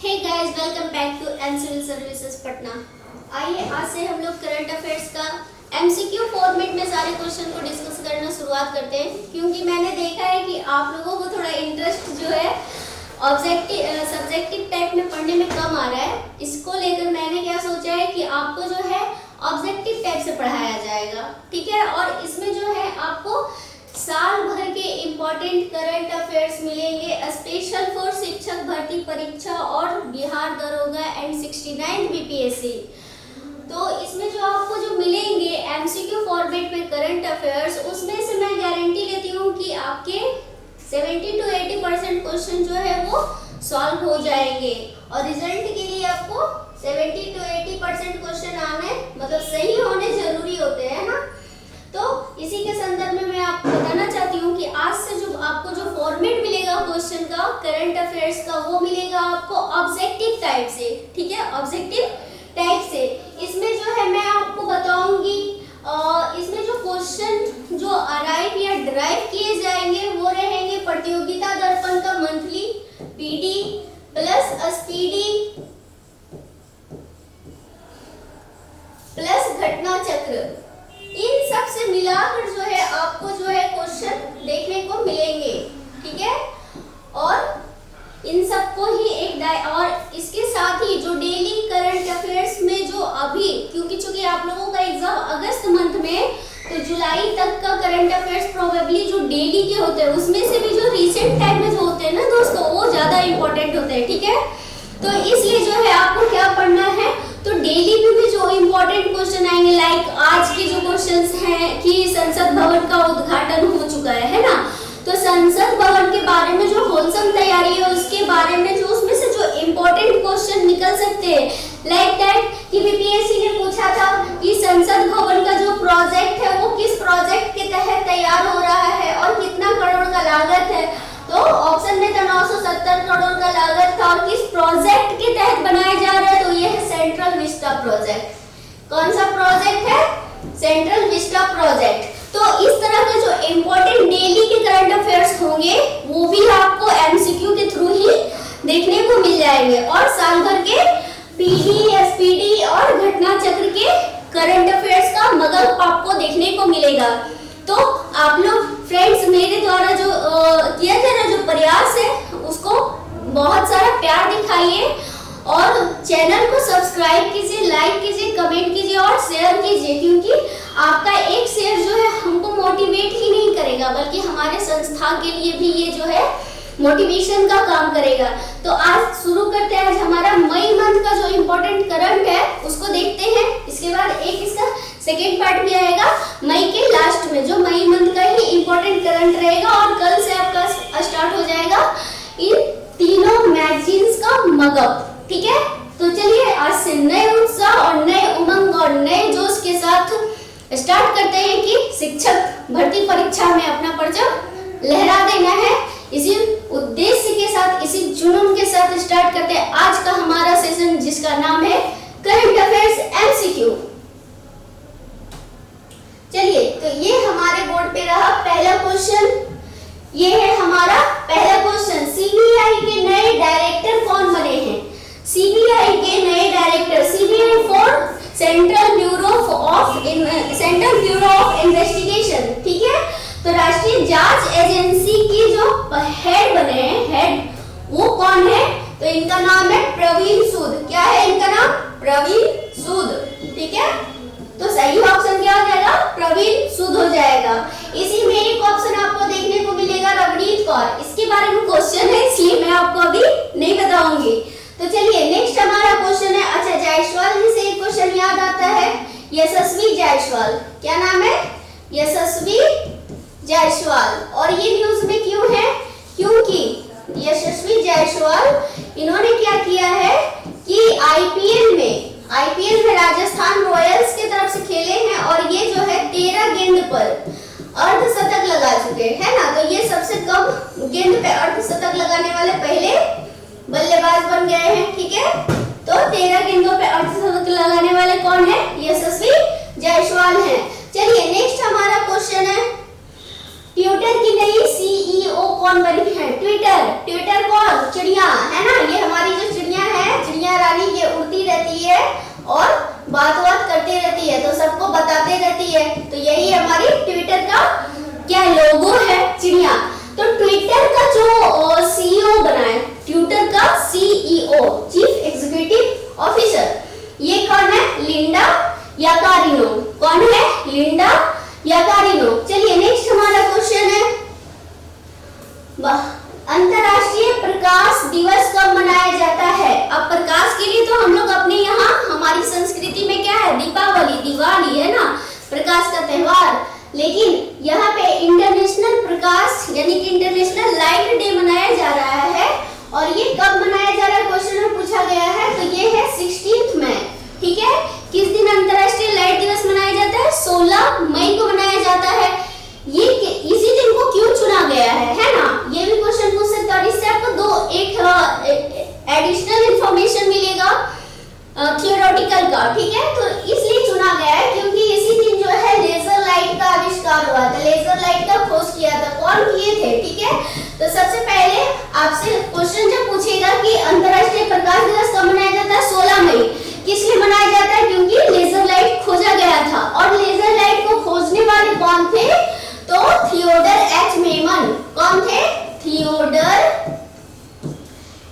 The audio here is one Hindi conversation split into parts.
Hey guys, welcome back to an civil services Patna. आइए आज से हम लोग करंट अफेयर्स का एमसीक्यू फॉर्मेट में सारे क्वेश्चन को डिस्कस करना शुरुआत करते हैं, क्योंकि मैंने देखा है कि आप लोगों को थोड़ा इंटरेस्ट जो है ऑब्जेक्टिव सब्जेक्टिव टाइप में पढ़ने में कम आ रहा है। इसको लेकर मैंने क्या सोचा है कि आपको जो है ऑब्जेक्टिव टाइप से पढ़ाया जाएगा, ठीक है। और इसमें जो है आपको साल भर के इम्पोर्टेंट करंट अफेयर्स मिलेंगे, स्पेशल फॉर शिक्षक भर्ती परीक्षा और बिहार दरोगा एंड 69 बीपीएससी। तो इसमें जो आपको जो मिलेंगे एमसीक्यू फॉर्मेट में करंट अफेयर्स, उसमें से मैं गारंटी लेती हूँ कि आपके 70 to 80% क्वेश्चन जो है वो सॉल्व हो जाएंगे। और रिजल्ट के लिए आपको 70 to 80% क्वेश्चन आने मतलब सही होने जरूरी होते हैं ना। तो इसी के संदर्भ में मैं आपको बताना चाहती हूँ कि आज से जो आपको जो फॉर्मेट मिलेगा क्वेश्चन का करंट अफेयर्स का, वो मिलेगा आपको ऑब्जेक्टिव टाइप से, ठीक है, ऑब्जेक्टिव टाइप से। इसमें जो है मैं आपको बताऊंगी, इसमें जो क्वेश्चन जो अराइव या ड्राइव किए जाएंगे वो रहेंगे प्रतियोगिता दर्पण का monthly PD plus speedy plus घटना चक्र, इन सब से मिलाकर जो है आपको जो है क्वेश्चन देखने को मिलेंगे, ठीक है। और इन सबको ही और इसके साथ ही जो डेली करंट अफेयर्स में जो अभी, क्योंकि चूंकि आप लोगों का एग्जाम अगस्त मंथ में, तो जुलाई तक का करंट अफेयर्स प्रोबेबली जो डेली के होते हैं उसमें से भी जो रिसेंट टाइम में जो होते हैं ना दोस्तों, वो ज्यादा इंपॉर्टेंट होते हैं, ठीक है। तो इसलिए जो है आपको क्या पढ़ना है, तो डेली में भी जो इम्पोर्टेंट क्वेश्चन आएंगे, लाइक आज के जो क्वेश्चंस हैं कि संसद भवन का उद्घाटन हो चुका है ना, तो संसद भवन के बारे में जो होलसम तैयारी है उसके बारे में जो उसमें से जो इम्पोर्टेंट क्वेश्चन निकल सकते हैं, लाइक दैट कि बीपीएससी ने पूछा था कि संसद भवन का जो प्रोजेक्ट है वो किस प्रोजेक्ट के तहत तैयार हो रहा है और कितना करोड़ का लागत है। तो ऑप्शन में था 970 करोड़ का लागत था, और किस प्रोजेक्ट के तहत बनाया जा रहा है, तो ये है सेंट्रल विस्टा प्रोजेक्ट। कौन सा प्रोजेक्ट है? Central Vista project. तो इस तरह के जो इम्पोर्टेंट डेली के करंट अफेयर्स होंगे वो भी आपको एमसीक्यू के थ्रू ही देखने को मिल जाएंगे, और साल भर के पीडी, एसपीडी और घटना चक्र के करंट अफेयर्स का मगज आपको देखने को मिलेगा। तो आप लोग फ्रेंड्स मेरे द्वारा जो किया जा रहा जो प्रयास है उसको बहुत सारा प्यार दिखाइए, और चैनल को सब्सक्राइब कीजिए, लाइक कीजिए, कमेंट कीजिए और शेयर कीजिए, क्योंकि आपका एक शेयर जो है हमको मोटिवेट ही नहीं करेगा बल्कि हमारे संस्था के लिए भी ये जो है मोटिवेशन का काम करेगा। तो आज शुरू करते हैं, आज हमारा मई मंथ का जो इम्पोर्टेंट करंट है उसको देखते हैं। इसके बाद एक इसका सेकेंड पार्ट भी आएगा मई के लास्ट में, जो मई मंथ का ही इम्पोर्टेंट करंट रहेगा, और कल से आपका स्टार्ट हो जाएगा इन तीनों मैगजीन्स का मगअप, ठीक है। तो चलिए आज से नए उत्साह और नए उमंग और नए जोश के साथ स्टार्ट करते हैं कि शिक्षक भर्ती परीक्षा में अपना परचम लहरा देना है। इसी उद्देश्य के साथ, इसी जुनून के साथ स्टार्ट करते हैं आज का हमारा सेशन, जिसका नाम है करंट अफेयर्स एमसीक्यू। चलिए, तो ये हमारे बोर्ड पे रहा पहला क्वेश्चन। ये है हमारा पहला क्वेश्चन, सीबीआई के नए डायरेक्टर कौन बने हैं? सीबीआई के नए director, CBI for central bureau of investigation, ठीक है। तो राष्ट्रीय जांच एजेंसी की जो हेड बने हैं, हेड वो कौन है? तो इनका नाम है प्रवीण सूद। क्या है इनका नाम? प्रवीण सूद, ठीक है। तो सही ऑप्शन क्या हो जाएगा? प्रवीण सूद हो जाएगा। इसी में एक ऑप्शन आपको देखने को मिलेगा रवनीत कौर, इसके बारे में क्वेश्चन है इसलिए मैं आपको अभी नहीं बताऊंगी। तो चलिए नेक्स्ट हमारा क्वेश्चन है, अच्छा जायसवाल जी से एक क्वेश्चन याद आता है, यशस्वी जायसवाल। क्या नाम है? यशस्वी जायसवाल। और ये न्यूज में क्यों है? क्योंकि यशस्वी जायसवाल इन्होंने क्या किया है कि आईपीएल में राजस्थान रॉयल्स की तरफ से खेले हैं, और ये जो है 13 गेंद पर अर्धशतक लगा चुके हैं ना। तो ये सबसे कम गेंद पे अर्धशतक लगाने वाले पहले बल्लेबाज बन गए हैं, ठीक है। तो 13 गेंदों पे अर्धशतक लगाने वाले कौन है? यशस्वी जायसवाल हैं। चलिए नेक्स्ट हमारा क्वेश्चन है, ट्विटर की नई सीईओ कौन बनी है? ट्विटर कौन? चिड़िया है ना, ये हमारी जो चिड़िया है रहती है। तो यही हमारी ट्विटर का क्या लोगो है, चिड़िया। तो ट्विटर का जो सीईओ बना है, ट्विटर का सीईओ चीफ एग्जीक्यूटिव ऑफिसर, ये कौन है? Linda Yaccarino. कौन है? Linda Yaccarino. चलिए नेक्स्ट हमारा क्वेश्चन है, अंतरराष्ट्रीय प्रकाश दिवस कब मनाया जाता है? अब प्रकाश के लिए तो हम लोग अपने यहाँ हमारी संस्कृति में क्या है? दीपावली, दिवाली है ना, प्रकाश का त्योहार। लेकिन यहाँ पे इंटरनेशनल प्रकाश यानी कि इंटरनेशनल लाइट डे मनाया जा रहा है। और ये कब मनाया जा रहा है? क्वेश्चन में पूछा गया है। तो ये है 16 मई। ठीक है, किस दिन अंतरराष्ट्रीय लाइट दिवस मनाया जाता है? 16 मई को मनाया जाता है। ये इसी दिन को क्यों चुना गया है ना? ये भी क्वेश्चन पूछ सकता है। और इससे आपको एक एडिशनल इंफॉर्मेशन मिलेगा थियोरेटिकल का। ठीक है, तो इसलिए चुना गया है क्योंकि इसी दिन जो है लेजर लाइट का आविष्कार हुआ था, लेजर लाइट का खोज किया था। कौन किए थे? ठीक है, तो सबसे पहले आपसे क्वेश्चन जब पूछेगा कि अंतरराष्ट्रीय प्रकाश दिवस कब मनाया जाता है? 16 मई। किस लिए मनाया जाता है? क्योंकि लेजर लाइट खोजा गया था। और लेजर लाइट को खोजने वाले कौन थे? तो थियोडर एच मेमन। कौन थे? Theodore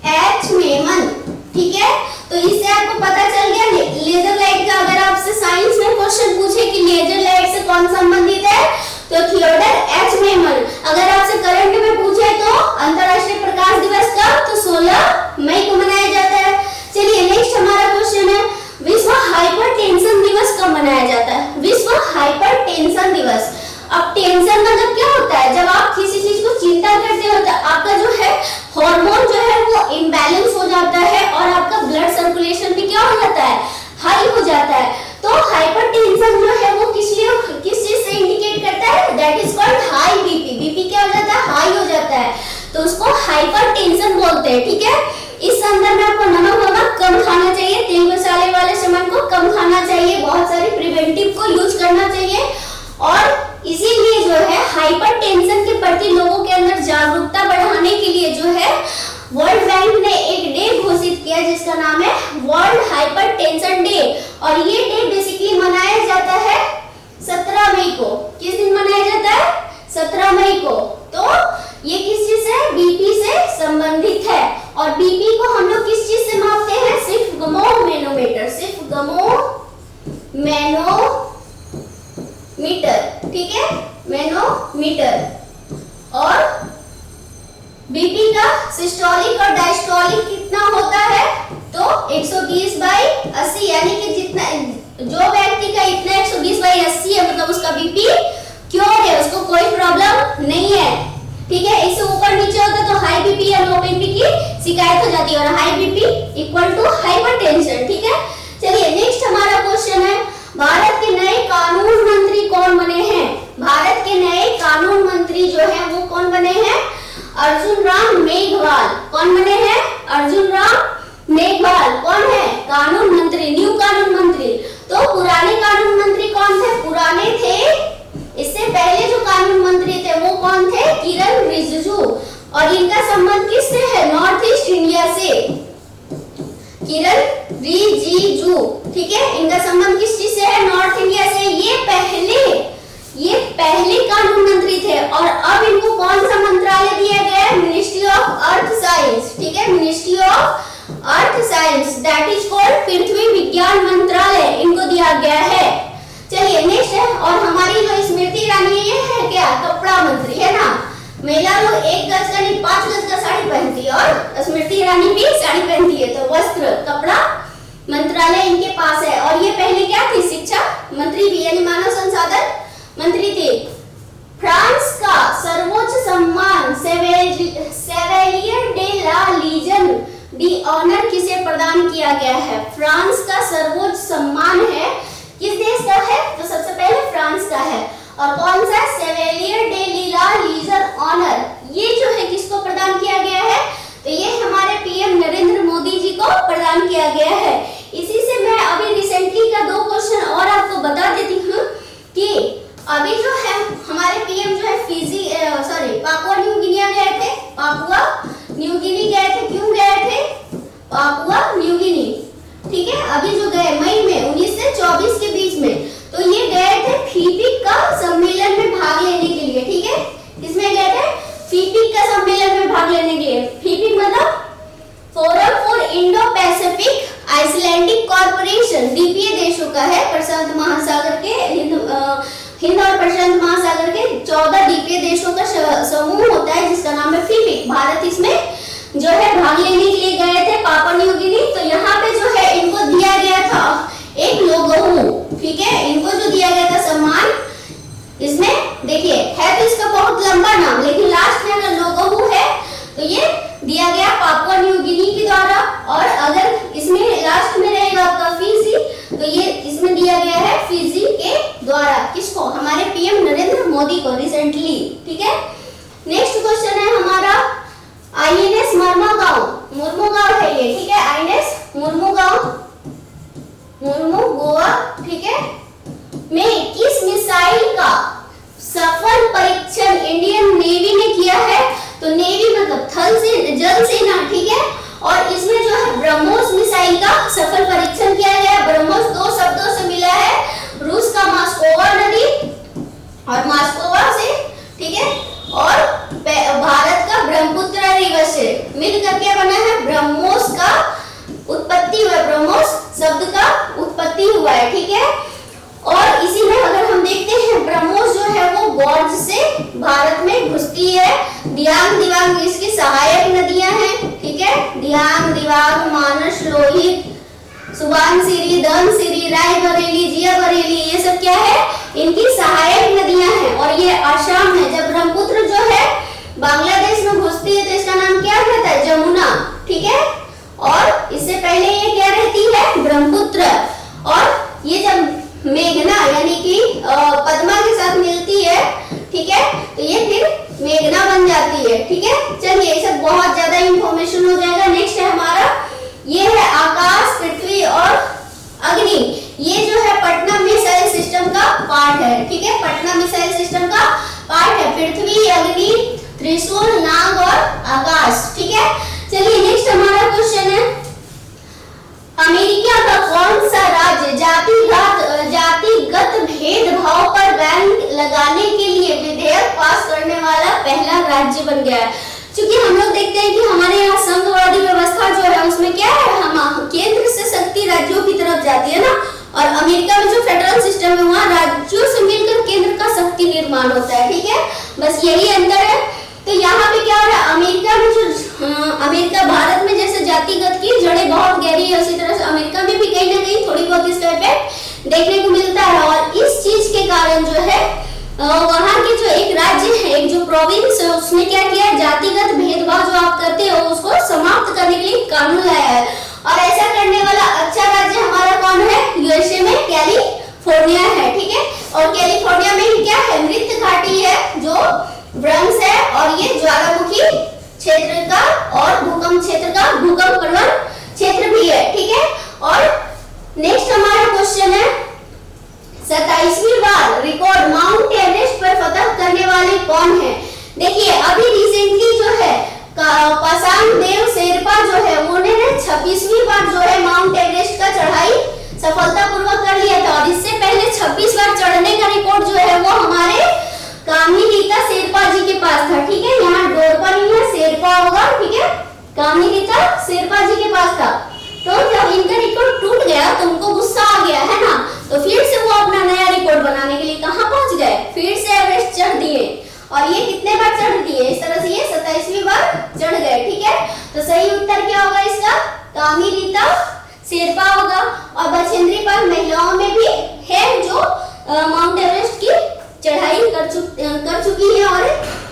H Maiman. ठीक है, तो इससे आपको पता चल गया लेजर लाइट का। अगर आपसे साइंस में क्वेश्चन पूछे कि लेजर लाइट से कौन संबंधित है, तो थियोडर एच मेमन। अगर आपसे करंट में पूछे तो अंतरराष्ट्रीय प्रकाश दिवस कब? तो 16 मई को मनाया जाता है। चलिए नेक्स्ट हमारा क्वेश्चन है, विश्व हाइपरटेंशन दिवस कब मनाया जाता है? विश्व हाइपरटेंशन दिवस। अब टेंशन मतलब क्या होता है? जब आप किसी चीज को चिंता करते हो तो आपका जो है हार्मोन जो है वो इम्बैलेंस हो जाता है और आपका ब्लड सर्कुलेशन भी क्या हो जाता है? हाई हो जाता है। तो हाइपरटेंशन जो है वो किस चीज से इंडिकेट करता है? That is called high BP. BP क्या हो जाता है? हाई हो जाता है, तो उसको हाइपरटेंशन बोलते हैं। ठीक है, इस संदर्भ में आपको नमक कम खाना चाहिए, तेल मसाले वाले सामान को कम खाना चाहिए, बहुत सारे प्रिवेंटिव को यूज करना चाहिए। और इसीलिए जो है हाइपरटेंशन के प्रति लोगों के अंदर जागरूकता बढ़ाने के लिए जो है वर्ल्ड बैंक ने एक डे घोषित किया जिसका नाम है वर्ल्ड हाइपरटेंशन डे। और ये डे बेसिकली मनाया जाता है 17 मई को। किस दिन मनाया जाता है? 17 मई को। तो ये किस चीज से? बीपी से संबंधित है। और बीपी को हम लोग किस चीज से मापते हैं? सिर्फ गमो मैनोमीटर, सिर्फ गमो मैनोमीटर। ठीक है, मैनोमीटर। और बीपी का सिस्टोलिक और डायस्टोलिक कितना होता है? तो 120/80, यानी कि जितना जो व्यक्ति का इतना 120/80 है मतलब उसका बीपी क्योर है, उसको कोई प्रॉब्लम नहीं है। ठीक है, इससे ऊपर नीचे होता तो हाई बीपी या लो बीपी की शिकायत हो जाती है। और high BP equal to hypertension. ठीक है, चलिए नेक्स्ट हमारा क्वेश्चन है, भारत के नए कानून मंत्री कौन बने हैं? भारत के नए कानून मंत्री जो है वो कौन बने हैं? अर्जुन राम मेघवाल। कौन बने हैं? अर्जुन राम मेघवाल। कौन है? कानून मंत्री, न्यू कानून मंत्री। तो पुराने कानून मंत्री कौन थे? पुराने थे, इससे पहले जो कानून मंत्री थे वो कौन थे? किरण रिजिजू। और इनका संबंध किससे है? नॉर्थ ईस्ट इंडिया से, किरण रिजिजू। ठीक है, इनका संबंध किस चीज से है? नॉर्थ इंडिया से। ये पहले कानून मंत्री थे। और अब इनको कौन सा मंत्रालय दिया गया है? Ministry of earth science. ठीक है, ministry of earth science, that is called पृथ्वी विज्ञान मंत्रालय, इनको दिया गया है। चलिए नेक्स्ट है, और हमारी जो स्मृति ईरानी ये है क्या? कपड़ा मंत्री है ना। महिला लोग 1 गज का नहीं 5 गज का साड़ी पहनती है और स्मृति ईरानी भी साड़ी पहनती है। तो वस्त्र कपड़ा मंत्रालय इनके पास है। और ये पहले क्या थी? शिक्षा मंत्री भी, यानी मानव संसाधन मंत्री थे। फ्रांस का सर्वोच्च सम्मान Chevalier de la Legion de honour किसे प्रदान किया गया है? फ्रांस का सर्वोच्च सम्मान है, किस देश का है? तो सबसे पहले फ्रांस का है। और कौन सा? सेवेलियर डे ला लीजन ऑनर। ये जो है किसको प्रदान किया गया है? तो ये हमारे पीएम नरेंद्र मोदी जी को प्रदान किया गया है। इसी से मैं अभी रिसेंटली का 2 क्वेश्चन और आपको बता देती हूँ कि अभी जो है हमारे पीएम जो है पापुआ न्यू गिनिया गए थे। पापुआ न्यू गिनी गए थे। क्यों गए थे पापुआ न्यू गिनी? ठीक है, अभी जो गए मई में 19 से 24 के बीच में, तो ये गए थे आइसलैंडिक कॉर्पोरेशन द्वीपीय देशों का है, प्रशांत महासागर के हिंद और प्रशांत महासागर के 14 द्वीपीय देशों का समूह होता है जिसका नाम है फिफिक। भारत इसमें जो है भाग लेने के लिए गए थे, पापुआ न्यू गिनी। तो यहाँ पे जो है इनको दिया गया था एक लोगोहू, ठीक है, इनको जो दिया गया था सम्मान, इसमें देखिए है तो इसका बहुत लंबा नाम, लेकिन लास्ट में अगर लोगोहू है तो ये दिया गया पापुआ न्यू गिनी के द्वारा, और अगर इसमें लास्ट में रहेगा आपका फिजी तो ये इसमें दिया गया है फिजी के द्वारा। किसको? हमारे पीएम नरेंद्र मोदी को रिसेंटली, ठीक है। नेक्स्ट क्वेश्चन है हमारा आईएनएस मुर्मुगांव है ये, ठीक है, आईएनएस मुर्मुगांव, ठीक है, में किस मिसाइल का सफल परीक्षण इंडियन नेवी ने किया है? तो नेवी मतलब जल सेना, ठीक है, और इसमें जो है ब्रह्मोस मिसाइल का सफल परीक्षण किया गया है। ब्रह्मोस दो शब्दों से मिला है, रूस का मास्कोवा नदी और मास्कोवा से, ठीक है, और भारत का ब्रह्मपुत्र रिवर से मिलकर क्या बना है? ब्रह्मोस का उत्पत्ति हुआ, ब्रह्मोस शब्द का उत्पत्ति हुआ है, ठीक है। और इसी में अगर हम देखते हैं ब्रह्मोस जो है वो गॉर्ज से भारत में घुसती है। दियांग दिवांग इसकी सहायक नदियां हैं, ठीक है, दियांग दिवांग, मानस, लोहित, सुबानसिरी, धनसिरी, रायबरेली, जियाबरेली, ये सब क्या है? इनकी सहायक नदियां हैं। और ये आसाम है। जब ब्रह्मपुत्र जो है बांग्लादेश में घुसती है तो इसका नाम क्या रहता है? जमुना, ठीक है, और इससे पहले ये क्या रहती है? ब्रह्मपुत्र। और ये जब मेघना यानी कि पद्मा के साथ मिलती है, ठीक है, तो ये फिर मेघना बन जाती है, ठीक है। चलिए ये सब बहुत ज्यादा इंफॉर्मेशन हो जाएगा। नेक्स्ट है हमारा, ये है आकाश, पृथ्वी और अग्नि। ये जो है पटना मिसाइल सिस्टम का पार्ट है, ठीक है, पटना मिसाइल सिस्टम का पार्ट है। पृथ्वी, अग्नि, त्रिशूल, नाग और आकाश, ठीक है। चलिए नेक्स्ट हमारा क्वेश्चन है, अमेरिका का कौन सा राज्य जातिगत भेदभाव पर बैन लगाने के लिए विधेयक पास करने वाला पहला राज्य बन गया है? क्योंकि हम लोग देखते हैं कि हमारे यहाँ संघवादी व्यवस्था जो है उसमें क्या है, हम केंद्र से शक्ति राज्यों की तरफ जाती है ना, और अमेरिका में जो फेडरल सिस्टम है वहाँ राज्यों से मिलकर केंद्र का शक्ति निर्माण होता है, ठीक है, बस यही अंतर है। तो यहाँ पे क्या हो रहा है, अमेरिका में जो अमेरिका भारत में जैसे जातिगत की जड़ें बहुत गहरी है, उसी तरह से अमेरिका में भी कहीं ना कहीं थोड़ी बहुत इसका इफेक्ट देखने को मिलता है। और इस चीज के कारण जो है वहाँ के जो एक राज्य है, एक जो प्रोविंस है, उसने क्या किया, जातिगत भेदभाव जो आप करते हो उसको समाप्त करने के लिए कानून लाया है। और ऐसा करने वाला अच्छा राज्य हमारा कौन है? यूएसए में कैलिफोर्निया है, ठीक है। और कैलिफोर्निया में ही क्या है, मृत घाटी है जो ब्रह्मस है, और ये ज्वालामुखी क्षेत्र का और भूकंप क्षेत्र का भूकंप प्रवण क्षेत्र भी है, ठीक है। और नेक्स्ट हमारा क्वेश्चन है, 27वीं बार रिकॉर्ड माउंट एवरेस्ट पर फतह करने वाले कौन है? देखिए अभी रिसेंटली जो है पासांग देव शेरपा जो है उन्होंने 26वीं बार जो है माउंट एवरेस्ट का चढ़ाई सफलतापूर्वक कर लिया था। और इससे पहले 26 बार चढ़ने का रिकॉर्ड जो है वो हमारे कामिनीता शेरपा जी के पास था, ठीक है, यहाँ डोरपा नहीं है, शेरपा होगा, ठीक है, कामिनीता शेरपा जी के पास था। तो जब इनका रिकॉर्ड टूट गया तो उनको गुस्सा आ गया है ना, तो फिर से वो अपना नया रिकॉर्ड बनाने के लिए कहाँ पहुंच गए, फिर से एवरेस्ट चढ़ दिए। और ये कितने बार चढ़ दिए? इस तरह से ये 27वीं बार चढ़ गए, ठीक है। तो सही उत्तर क्या होगा इसका? कामिनीता शेरपा होगा। और बछेंद्री पाल महिलाओं में भी है जो माउंट एवरेस्ट की चढ़ाई कर चुकी है, और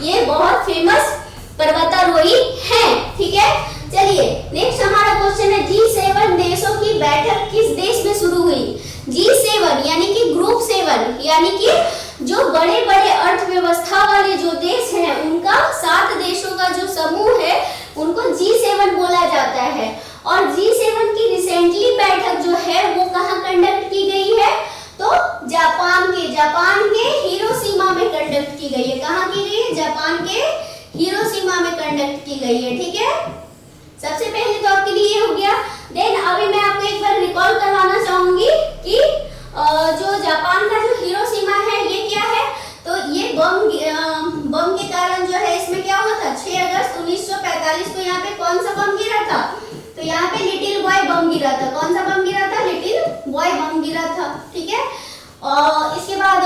ये बहुत फेमस पर्वतारोही है, ठीक है। चलिए नेक्स्ट हमारा क्वेश्चन है, G7 देशों की बैठक किस देश में शुरू हुई? G7 यानी कि ग्रुप 7 यानी कि जो बड़े बड़े अर्थव्यवस्था वाले जो देश हैं उनका 7 देशों का जो समूह है उनको G7 बोला जाता है। और G7 की रिसेंटली बैठक जो है वो कहाँ कंडक्ट की गई है? तो जापान के हिरोशिमा में कंडक्ट की गई है। कहाँ की गई है? जापान के हिरोशिमा में कंडक्ट की गई है, ठीक है। सबसे पहले तो आपके लिए ये हो गया। देन अभी मैं आपको एक बार रिकॉल करवाना चाहूंगी कि जो जापान का जो हिरोशिमा है ये क्या है, तो ये बम के कारण जो है इसमें क्या हुआ था, 6 अगस्त 1945 को यहाँ पे कौन सा बम गिरा था? तो यहाँ पे लिटिल बॉय बम गिरा गिरा था। कौन सा बम गिरा था? लिटिल बॉय बम गिरा था, ठीक है। और इसके बाद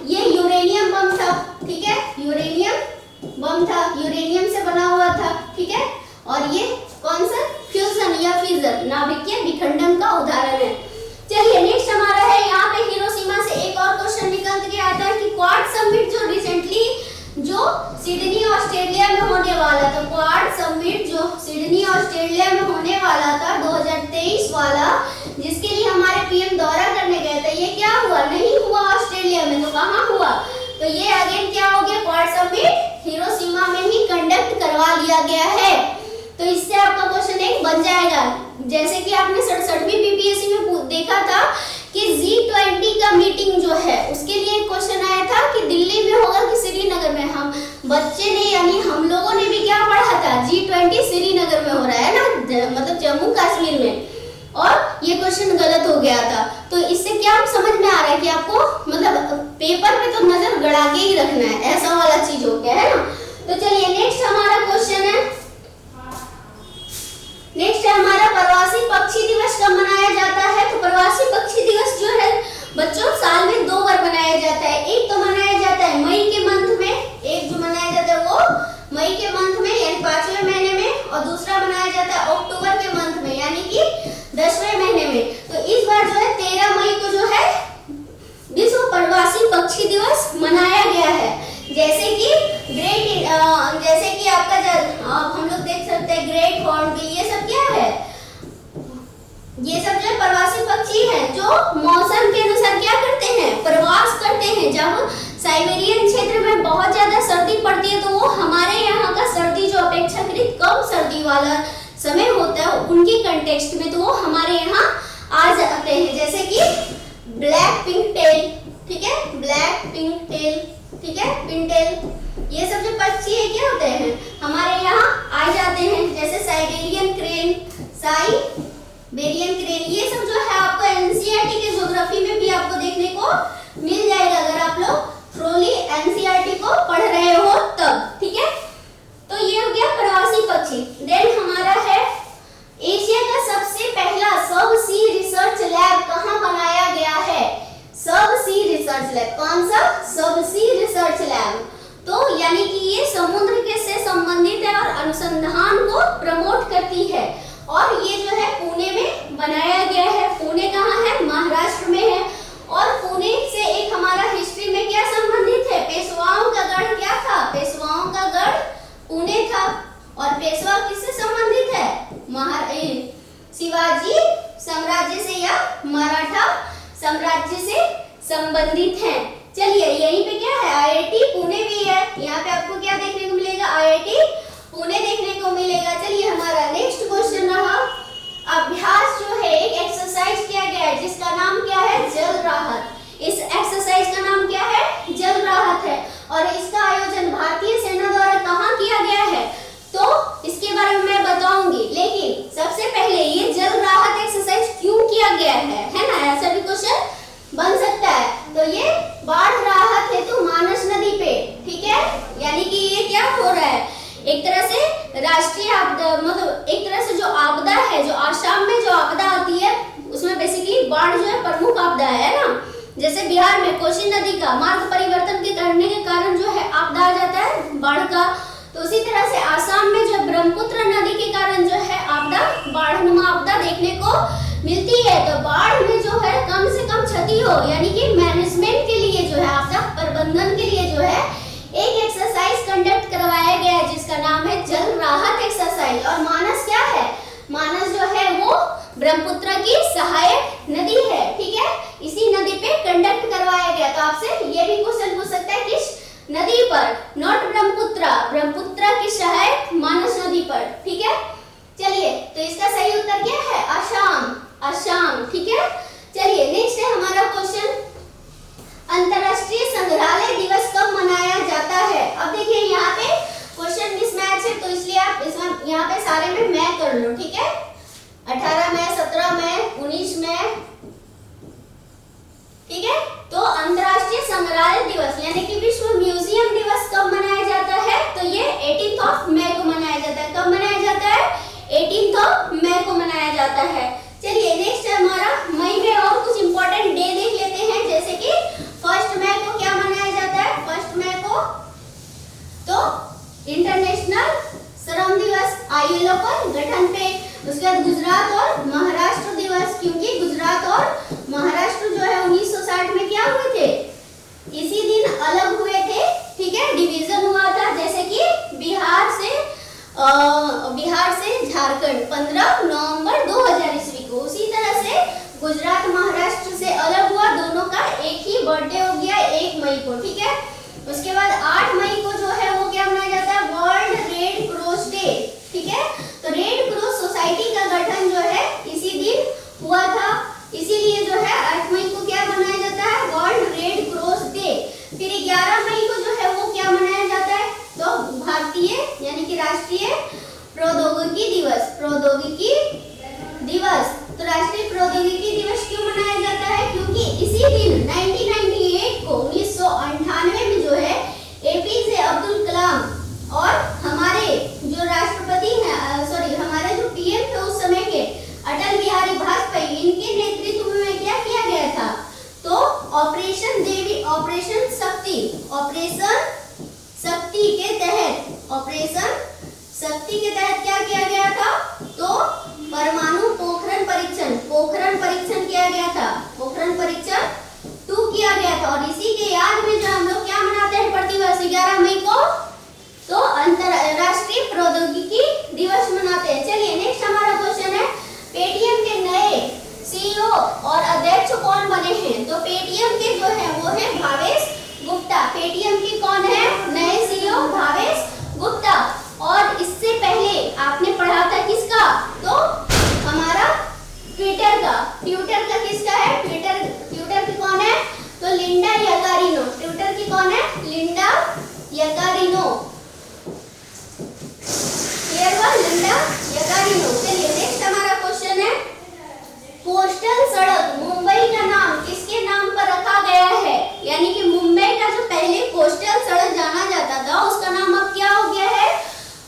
ये यूरेनियम बम था, ठीक है, यूरेनियम बम था, यूरेनियम से बना हुआ था, ठीक है। और ये कौन सा? फ्यूजन या फिजन, नाभिकीय विखंडन का उदाहरण है। चलिए नेक्स्ट हमारा है, यहाँ पे हिरोशिमा से एक और क्वेश्चन निकल के आता है कि क्वाड समिट जो रिसेंटली जो सिडनी ऑस्ट्रेलिया में होने वाला था, क्वाड समिट जो सिडनी ऑस्ट्रेलिया में होने वाला था 2023 वाला, जिसके लिए हमारे पीएम दौरा करने गए थे, ये क्या हुआ? नहीं हुआ ऑस्ट्रेलिया में, तो कहाँ हुआ? तो ये अगेन क्या हो गया? क्वाड समिट हिरोशिमा में ही कंडक्ट करवा लिया गया है। तो इससे आपका क्वेश्चन एक बन जाएगा। जैसे कि आपने 67वीं बीपीएससी में देखा था कि G20 का मीटिंग जो है उसके लिए एक क्वेश्चन आया था कि दिल्ली में होगा कि श्रीनगर में। हम बच्चे ने यानी हम लोगों ने भी क्या पढ़ा था? G20 श्रीनगर में हो रहा है ना, मतलब जम्मू कश्मीर में, और ये क्वेश्चन गलत हो गया था। तो इससे क्या हम समझ में आ रहा है कि आपको मतलब पेपर पे तो नजर गड़ा के ही रखना है, ऐसा वाला चीज हो गया है ना। तो चलिए नेक्स्ट हमारा क्वेश्चन है, नेक्स्ट है हमारा प्रवासी पक्षी दिवस कब मनाया जाता है? तो प्रवासी पक्षी दिवस जो है बच्चों साल में 2 बार मनाया जाता है। एक तो मनाया जाता है मई के मंथ में, एक जो मनाया जाता है वो मई के मंथ में यानी 5वें महीने में, और दूसरा मनाया जाता है अक्टूबर के मंथ में यानी कि 10वें महीने में। तो इस बार जो है 13 मई को जो है विश्व प्रवासी पक्षी दिवस मनाया गया है। जैसे कि जैसे कि आपका हम लोग देख सकते हैं ग्रेट हॉर्नबिल, ये सब क्या है? ये सब जो प्रवासी पक्षी हैं जो मौसम के अनुसार क्या करते हैं? प्रवास करते हैं। जब साइबेरियन क्षेत्र में बहुत ज्यादा सर्दी पड़ती है तो वो हमारे यहाँ का सर्दी जो अपेक्षाकृत कम सर्दी वाला समय होता है उनकी कंटेक्स्ट में, तो वो हमारे यहाँ आ जाते हैं। जैसे कि ब्लैक पिंक टेल, ठीक है, ब्लैक पिंक टेल, ठीक है, पिनटेल, ये सब जो पक्षी है क्या होते हैं हमारे यहाँ आ जाते हैं। जैसे साइबेरियन क्रेन, साइबेरियन क्रेन, ये सब जो है आपको एनसीईआरटी के ज्योग्राफी में भी आपको देखने को मिल जाएगा अगर आप लोग थ्रोली एनसीईआरटी को पढ़ रहे हो तब, ठीक है। तो ये हो गया प्रवासी पक्षी। देन हमारा है एशिया का सबसे पहला सब सी रिसर्च लैब कहाँ बनाया गया है? सब सी रिसर्च लैब, कौन सा? सब सी रिसर्च लैब। तो यानी कि ये समुद्र के से संबंधित है और अनुसंधान को प्रमोट करती है, और ये जो है पुणे में बनाया गया है। पुणे कहाँ है? महाराष्ट्र में है। और पुणे से एक हमारा हिस्ट्री में क्या संबंधित है? पेशवाओं का गढ़ क्या था? पेशवाओं का गढ़ पुणे था। और पेशवा किससे संबंधित है? शिवाजी साम्राज्य से या मराठा साम्राज्य से संबंधित हैं। चलिए यहीं पे क्या है? आईआईटी पुणे भी है। यहाँ पे आपको क्या देखने को मिलेगा? आईआईटी पुणे देखने को मिलेगा। चलिए हमारा नेक्स्ट क्वेश्चन रहा, अभ्यास जो है एक एक्सरसाइज किया गया है जिसका नाम क्या है? जल राहत। इस एक्सरसाइज का नाम क्या है? जल राहत है। और इसका आयोजन भारतीय सेना द्वारा कहाँ किया गया है? तो इसके बारे में मैं बताऊंगी, लेकिन सबसे पहले ये जल राहत एक्सरसाइज क्यों किया गया है ना, ऐसा भी क्वेश्चन बन सकता है। तो ये बाढ़ राहत हेतु मानस नदी पे, ठीक है, यानी कि ये क्या हो रहा है? एक तरह से राष्ट्रीय आपदा, मतलब एक तरह से जो आपदा है, जो आसाम में जो आपदा आती है उसमें बेसिकली बाढ़ जो है प्रमुख आपदा है ना। जैसे बिहार में कोसी नदी का मार्ग परिवर्तन के करने के कारण जो है आपदा आ जाता है बाढ़ का, तो उसी तरह से आसाम में जो ब्रह्मपुत्र नदी के कारण जो है आपदा, बाढ़नुमा आपदा देखने को मिलती है। तो बाढ़ में जो है कम से कम क्षति हो, यानी कि मैनेजमेंट के लिए जो है, आपदा प्रबंधन के लिए जो है एक एक्सरसाइज कंडक्ट करवाया गया है जिसका नाम है जल राहत एक्सरसाइज। और मानस क्या है? मानस जो है वो ब्रह्मपुत्र की सहायक नदी है, ठीक है, इसी नदी पे कंडक्ट करवाया गया। तो आपसे ये भी क्वेश्चन पूछ सकता है किस नदी पर? नॉट ब्रह्मपुत्र, ब्रह्मपुत्र की सहायक मानस नदी पर, ठीक है। चलिए तो इसका सही उत्तर क्या है? असम, असम, ठीक है। चलिए नेक्स्ट है हमारा क्वेश्चन, अंतरराष्ट्रीय संग्रहालय दिवस कब मनाया जाता है? अब देखिए यहाँ पे क्वेश्चन मिसमैच है, तो इसलिए आप इसमें यहाँ पे सारे में मैं कर लो, ठीक है। 18 में, 17 में, 19 में, ठीक है। तो अंतरराष्ट्रीय संग्रहालय दिवस यानी कि विश्व म्यूजियम दिवस कब मनाया जाता है? तो ये 18 मई को मनाया जाता है। कब मनाया जाता है? 18 मई को मनाया जाता है। चलिए उसके बाद गुजरात और महाराष्ट्र दिवस, क्योंकि गुजरात और महाराष्ट्र जो है 1960 में क्या हुए थे, इसी दिन अलग हुए थे, ठीक है, डिवीजन हुआ था, जैसे कि बिहार से झारखंड 15 नवंबर 2000 ईस्वी को। उसी तरह से गुजरात महाराष्ट्र से अलग हुआ, दोनों का एक ही बर्थडे हो गया 1 मई को, ठीक है। उसके बाद 8 मई को जो है वो क्या मनाया जाता है, वर्ल्ड रेड क्रॉस डे, ठीक है। तो रेड क्रॉस सोसाइटी का गठन जो है इसी दिन हुआ था, इसीलिए जो है 8 मई को क्या मनाया जाता है, वर्ल्ड रेड क्रॉस डे। फिर 11 मई को जो है वो क्या मनाया जाता है, तो भारतीय यानी कि राष्ट्रीय प्रौद्योगिकी दिवस, प्रौद्योगिकी दिवस। तो राष्ट्रीय प्रौद्योगिकी दिवस क्यों मनाया जाता है, क्योंकि इसी दिन 1998 में जो है एपीजे अब्दुल कलाम और हमारे जो राष्ट्रपति हैं, सॉरी हमारे जो पीएम थे उस समय के अटल बिहारी वाजपेयी, इनके नेतृत्व में क्या किया गया था, तो ऑपरेशन देवी, ऑपरेशन शक्ति के तहत क्या किया गया था, तो परमाणु पोखरण परीक्षण किया गया था, पोखरण परीक्षण 2 किया गया था। और इसी के याद में जो हम लोग क्या मनाते हैं प्रतिवर्ष 11 मई को, तो अंतरराष्ट्रीय प्रौद्योगिकी दिवस मनाते हैं। चलिए नेक्स्ट हमारा क्वेश्चन है, पेटीएम के नए सीईओ और अध्यक्ष कौन बने हैं, तो पेटीएम के जो है वो है भावेश गुप्ता। पेटीएम की कौन है, नए सीईओ भावेश गुप्ता। और इससे पहले आपने पढ़ा था किसका, तो हमारा ट्विटर का किसका है, ट्विटर की कौन है, तो लिंडा यकारिनो। ट्विटर की कौन है, लिंडा यकारिनो, लिंडा यकारिनो। चलिए नेक्स्ट हमारा क्वेश्चन है, कोस्टल सड़क मुंबई का नाम किसके नाम पर रखा गया है, यानी कि मुंबई का जो पहले कोस्टल सड़क जाना जाता था उसका नाम अब क्या हो गया है,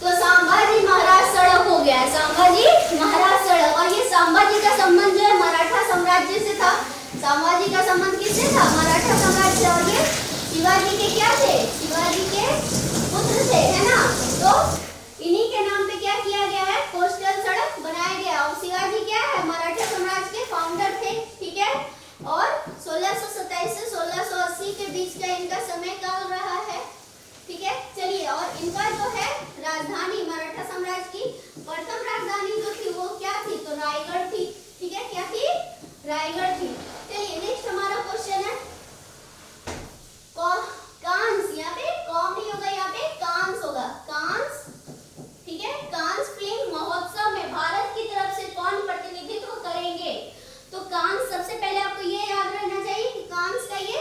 तो संभाजी महाराज सड़क हो गया है, संभाजी महाराज सड़क। और ये संभाजी का संबंध जो है मराठा साम्राज्य से था, संभाजी का संबंध किससे था, मराठा साम्राज्य। और ये शिवाजी के क्या थे, शिवाजी के पुत्र थे, है ना। तो इन्हीं के नाम पे क्या किया गया है, कोस्टल सड़क बनाया गया। और शिवाजी क्या है, मराठा साम्राज्य के फाउंडर थे, ठीक है। और 1627 से 1680 के बीच का इनका समय काल रहा है, ठीक है। चलिए, और इनका जो है राजधानी मराठा साम्राज्य की प्रथम राजधानी जो थी वो क्या थी, तो रायगढ़ थी, ठीक है। क्या थी, रायगढ़ थी। चलिए नेक्स्ट हमारा क्वेश्चन है, कांस, यहाँ पे कॉम नहीं होगा, यहाँ पे कांस होगा, कांस, ठीक है। कांस फिल्म महोत्सव में भारत की तरफ से कौन प्रतिनिधित्व करेंगे, तो कांस सबसे पहले आपको ये याद रहना चाहिए कि कांस का ये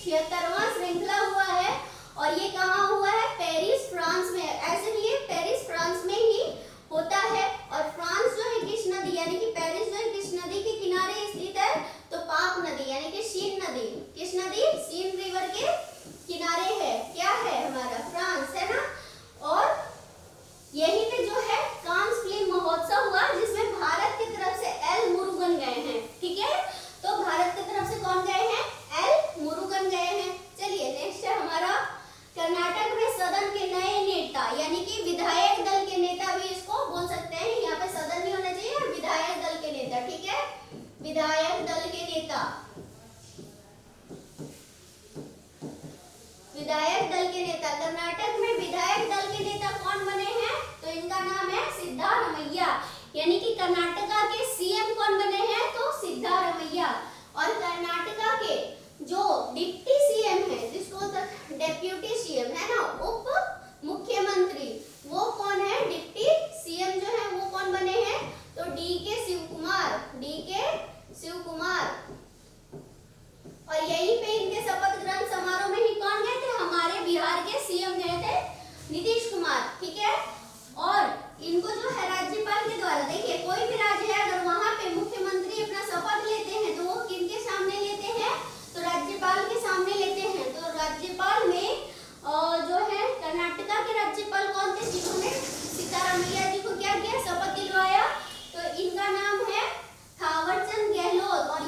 76वां श्रृंखला हुआ है और ये कहाँ हुआ है, पेरिस फ्रांस में। ऐसे भी ये पेरिस फ्रांस में ही होता है। और फ्रांस जो है किस नदी, यानी कि पेरिस जो है किस नदी के किनारे स्थित है, तो पाप नदी यानी कि सीन नदी, किस नदी, सीन रिवर के किनारे है, क्या है हमारा, फ्रांस, है ना। और यहीं पे जो है कांस फिल्म महोत्सव हुआ जिसमें भारत की तरफ से एल मुरुगन गए हैं, ठीक है। तो भारत की तरफ से कौन गए हैं, एल मुरुगन गए हैं। चलिए नेक्स्ट है हमारा, कर्नाटक में सदन के नए नेता, यानी कि विधायक दल के नेता भी इसको बोल सकते हैं, यहाँ पे सदन नहीं होना चाहिए, विधायक दल के नेता, ठीक है, विधायक दल के नेता, विधायक दल के नेता। कर्नाटक में विधायक दल के नेता कौन बने हैं, तो इनका नाम है सिद्धारमैया, यानी कि कर्नाटका के सीएम कौन बने हैं, तो सिद्धारमैया। और कर्नाटका के जो डिप्टी सीएम है, जिसको डेप्यूटी सीएम है ना, उप मुख्यमंत्री, वो कौन है, डिप्टी सीएम जो है वो कौन बने हैं, तो डीके शिवकुमार, डीके शिवकुमार। और यहीं पे इनके शपथ ग्रहण समारोह में ही कौन गए थे, हमारे बिहार के सीएम गए थे नीतीश कुमार, ठीक है। और इनको जो है राज्यपाल के द्वारा, देखिए कोई भी राज्य है अगर वहां पे मुख्यमंत्री अपना शपथ लेते हैं तो वो किनके सामने लेते हैं, तो राज्यपाल के सामने लेते हैं। तो राज्यपाल में जो है कर्नाटका के राज्यपाल कौन थे, जिन्होंने सिद्धारमैया जी को क्या किया, शपथ दिलवाया, तो इनका नाम है थावरचंद गहलोत। और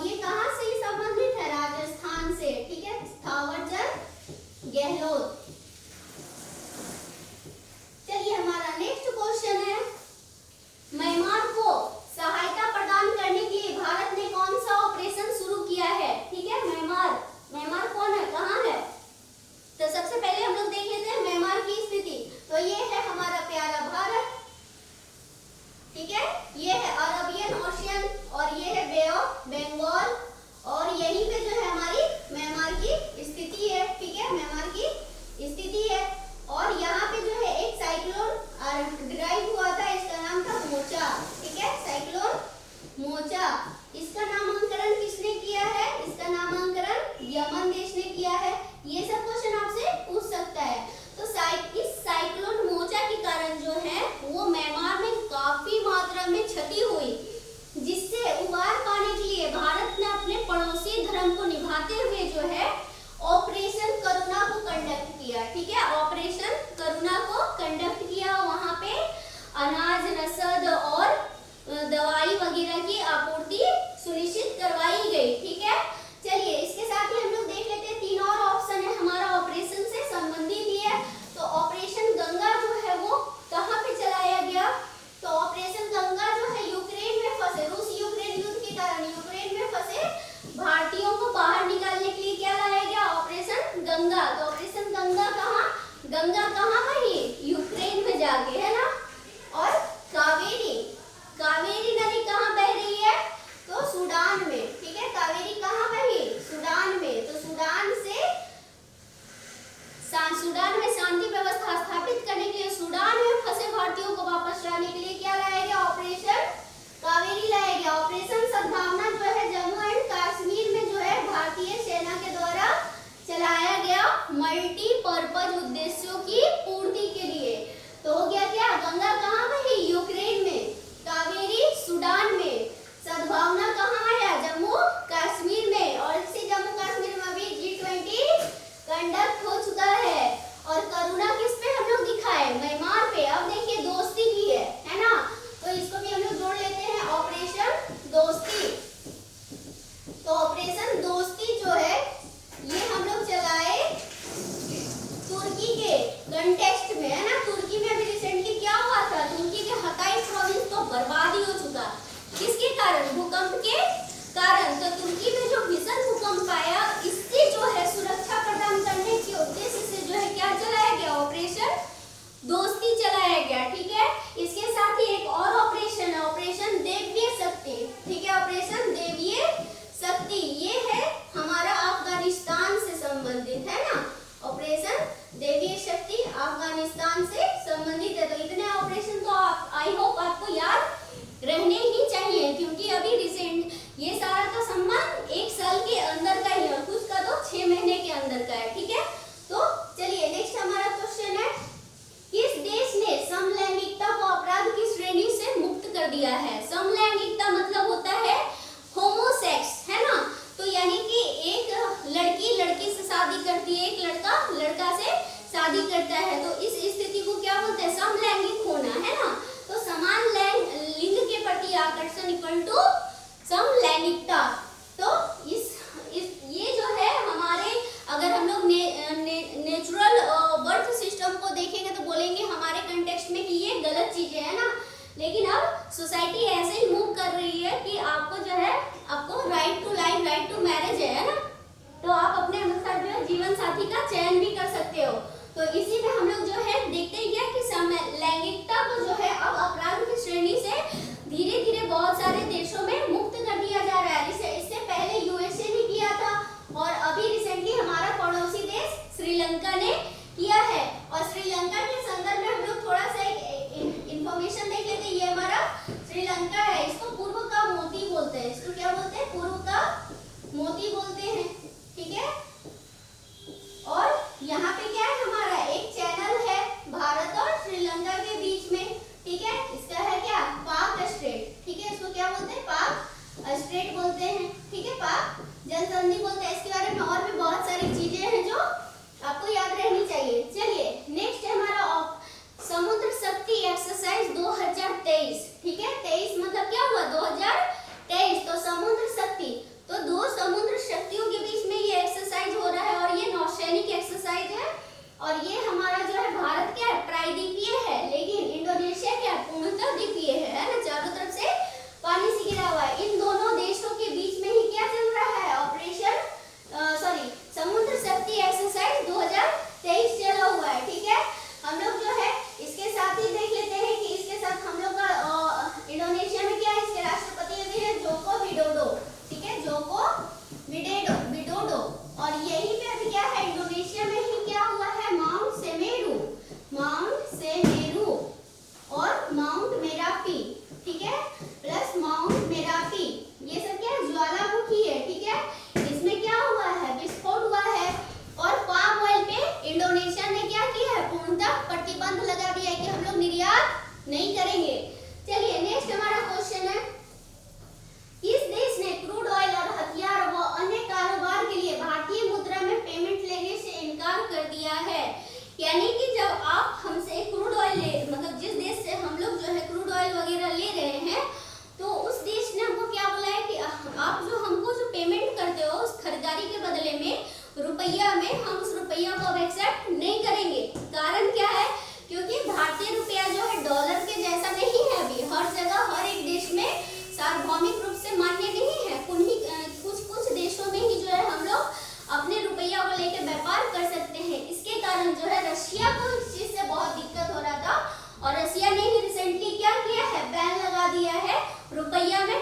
ये है अरबियन ओशियन और ये है बे ऑफ बंगाल और यहीं पे जो है हमारी म्यांमार की स्थिति है, ठीक है, म्यांमार की स्थिति है। और यहाँ पे जो है एक साइक्लोन ड्राइव हुआ था, इसका नाम था मोचा, ठीक है, साइक्लोन मोचा। इसका नामांकन किसने किया है? इसका नामांकन यमन देश ने किया है। ये सब क्वेश्चन आपसे पूछ सकता है। तो इस साइक्लोन मोचा के कारण जो है वो म्यांमार में काफी मात्रा में क्षति हुई, जिससे उबार पाने के लिए भारत ने अपने पड़ोसी धर्म को निभाते हुए जो है ऑपरेशन करुणा को कंडक्ट किया, ठीक है, ऑपरेशन करुणा को कंडक्ट किया। वहां पे अनाज, रसद और दवाई वगैरह की आपूर्ति सुनिश्चित करवाई गई, ठीक है। चलिए इसके साथ ही हम लोग देख लेते हैं, तीन और ऑप्शन है हमारा ऑपरेशन से संबंधित ही है। तो ऑपरेशन गंगा जो है वो कहाँ पे चलाया गया? तो ऑपरेशन गंगा जो है यूक्रेन में फंसे, रूस यूक्रेन युद्ध के कारण यूक्रेन में फंसे भारतीयों को बाहर निकालने के लिए क्या लाया गया? ऑपरेशन गंगा। तो ऑपरेशन गंगा कहाँ बही? यूक्रेन में जाके, है ना। और कावेरी नदी कहाँ बह रही है? तो सूडान में, ठीक है, कावेरी कहाँ बही? सूडान में। तो सूडान में शांति व्यवस्था स्थापित करने के लिए सूडान में फंसे भारतीयों को वापस लाने के लिए क्या लाया गया? ऑपरेशन कावेरी लाया गया। ऑपरेशन सद्भावना जो है जम्मू एंड कश्मीर में जो है भारतीय सेना के द्वारा चलाया गया मल्टीपर्पज उद्देश्यों की पूर्ति के लिए। तो हो गया क्या? गंगा कहाँ बही? यूक्रेन में, कावेरी सूडान में, सद्भावना कहाँ आया? जम्मू कश्मीर में। और इसी जम्मू कश्मीर में अभी G20 कंडक्ट हो चुका है। और करुणा किस पे हम लोग दिखाए? म्यांमार पे। अब देखिए दोस्ती भी है ना, तो इसको भी हम लोग जोड़ लेते हैं, ऑपरेशन दोस्ती। तो ऑपरेशन दोस्ती जो है ये हम लोग चलाए तुर्की के कंटेक्स्ट में, है ना। तुर्की में अभी रिसेंटली क्या हुआ था? तुर्की के हताई प्रोविंस तो बर्बादी हो चुका, किसके कारण? भूकंप के कारण। तो तुर्की में जो भीषण भूकंप आया, इससे जो है सुरक्षा प्रदान करने के उद्देश्य से जो है क्या चलाया गया? ऑपरेशन दोस्ती चलाया गया, ठीक है। इसके साथ ही एक और ऑपरेशन है, ऑपरेशन देवीय शक्ति, ठीक है, ऑपरेशन देवीय शक्ति। ये है हमारा अफगानिस्तान से संबंधित, है ना। ऑपरेशन देवीय शक्ति अफगानिस्तान से संबंधित है। तो इतने ऑपरेशन तो आई होप आपको याद रहने ही चाहिए, क्योंकि अभी रिसेंट ये सारा का संबंध एक साल के अंदर का ही है, कुछ का तो 6 महीने के अंदर का है, ठीक है। तो चलिए नेक्स्ट हमारा क्वेश्चन है, किस देश ने समलैंगिकता को अपराध की श्रेणी से मुक्त कर दिया है? समलैंगिकता मतलब होता है होमोसेक्स, है ना। तो यानी कि एक लड़की लड़की से शादी करती है, एक लड़का लड़का से शादी करता है, तो इस स्थिति को क्या बोलते हैं? समलैंगिक होना, है ना। तो समान लिंग के प्रति आकर्षण इक्वल टू समलैंगिकता। तो ये जो है हमारे, अगर हम लोग नेचुरल बर्थ सिस्टम को देखेंगे तो बोलेंगे हमारे कंटेक्स्ट में कि ये गलत चीजें है ना। लेकिन अब सोसाइटी ऐसे ही मूव कर रही है कि आपको जो है, आपको right to life, right to marriage है ना। तो आप अपने अनुसार जो है जीवन साथी का चयन भी कर सकते हो। तो इसी में हम लोग जो है देखते हैं क्या कि समलैंगिकता को जो है अब अपराध की श्रेणी से धीरे धीरे बहुत सारे देशों में मुक्त कर दिया जा रहा है। इससे पहले यूएसए ने किया था और अभी रिसेंटली हमारा पड़ोसी देश श्रीलंका ने किया है। और श्रीलंका के संदर्भ में हम लोग थोड़ा सा इंफॉर्मेशन देख लेते हैं। ये हमारा श्रीलंका है, इसको पूर्व का मोती बोलते हैं। इसको क्या बोलते हैं? पूर्व का मोती बोलते हैं, ठीक है। और यहाँ पे क्या है? हमारा एक चैनल है भारत और श्रीलंका के बीच में, ठीक है। इसका है क्या? पाक स्ट्रेट, ठीक है। इसको क्या बोलते हैं? पाक स्ट्रेट बोलते हैं, ठीक है, पाक जलसंधि बोलते हैं। इसके बारे में और भी बहुत सारी चीजें हैं जो आपको याद रहनी चाहिए। चलिए नेक्स्ट है हमारा समुद्र शक्ति एक्सरसाइज 2023, ठीक है। 23 मतलब क्या हुआ? 2023। तो समुद्र शक्ति, तो 2 समुद्र शक्तियों के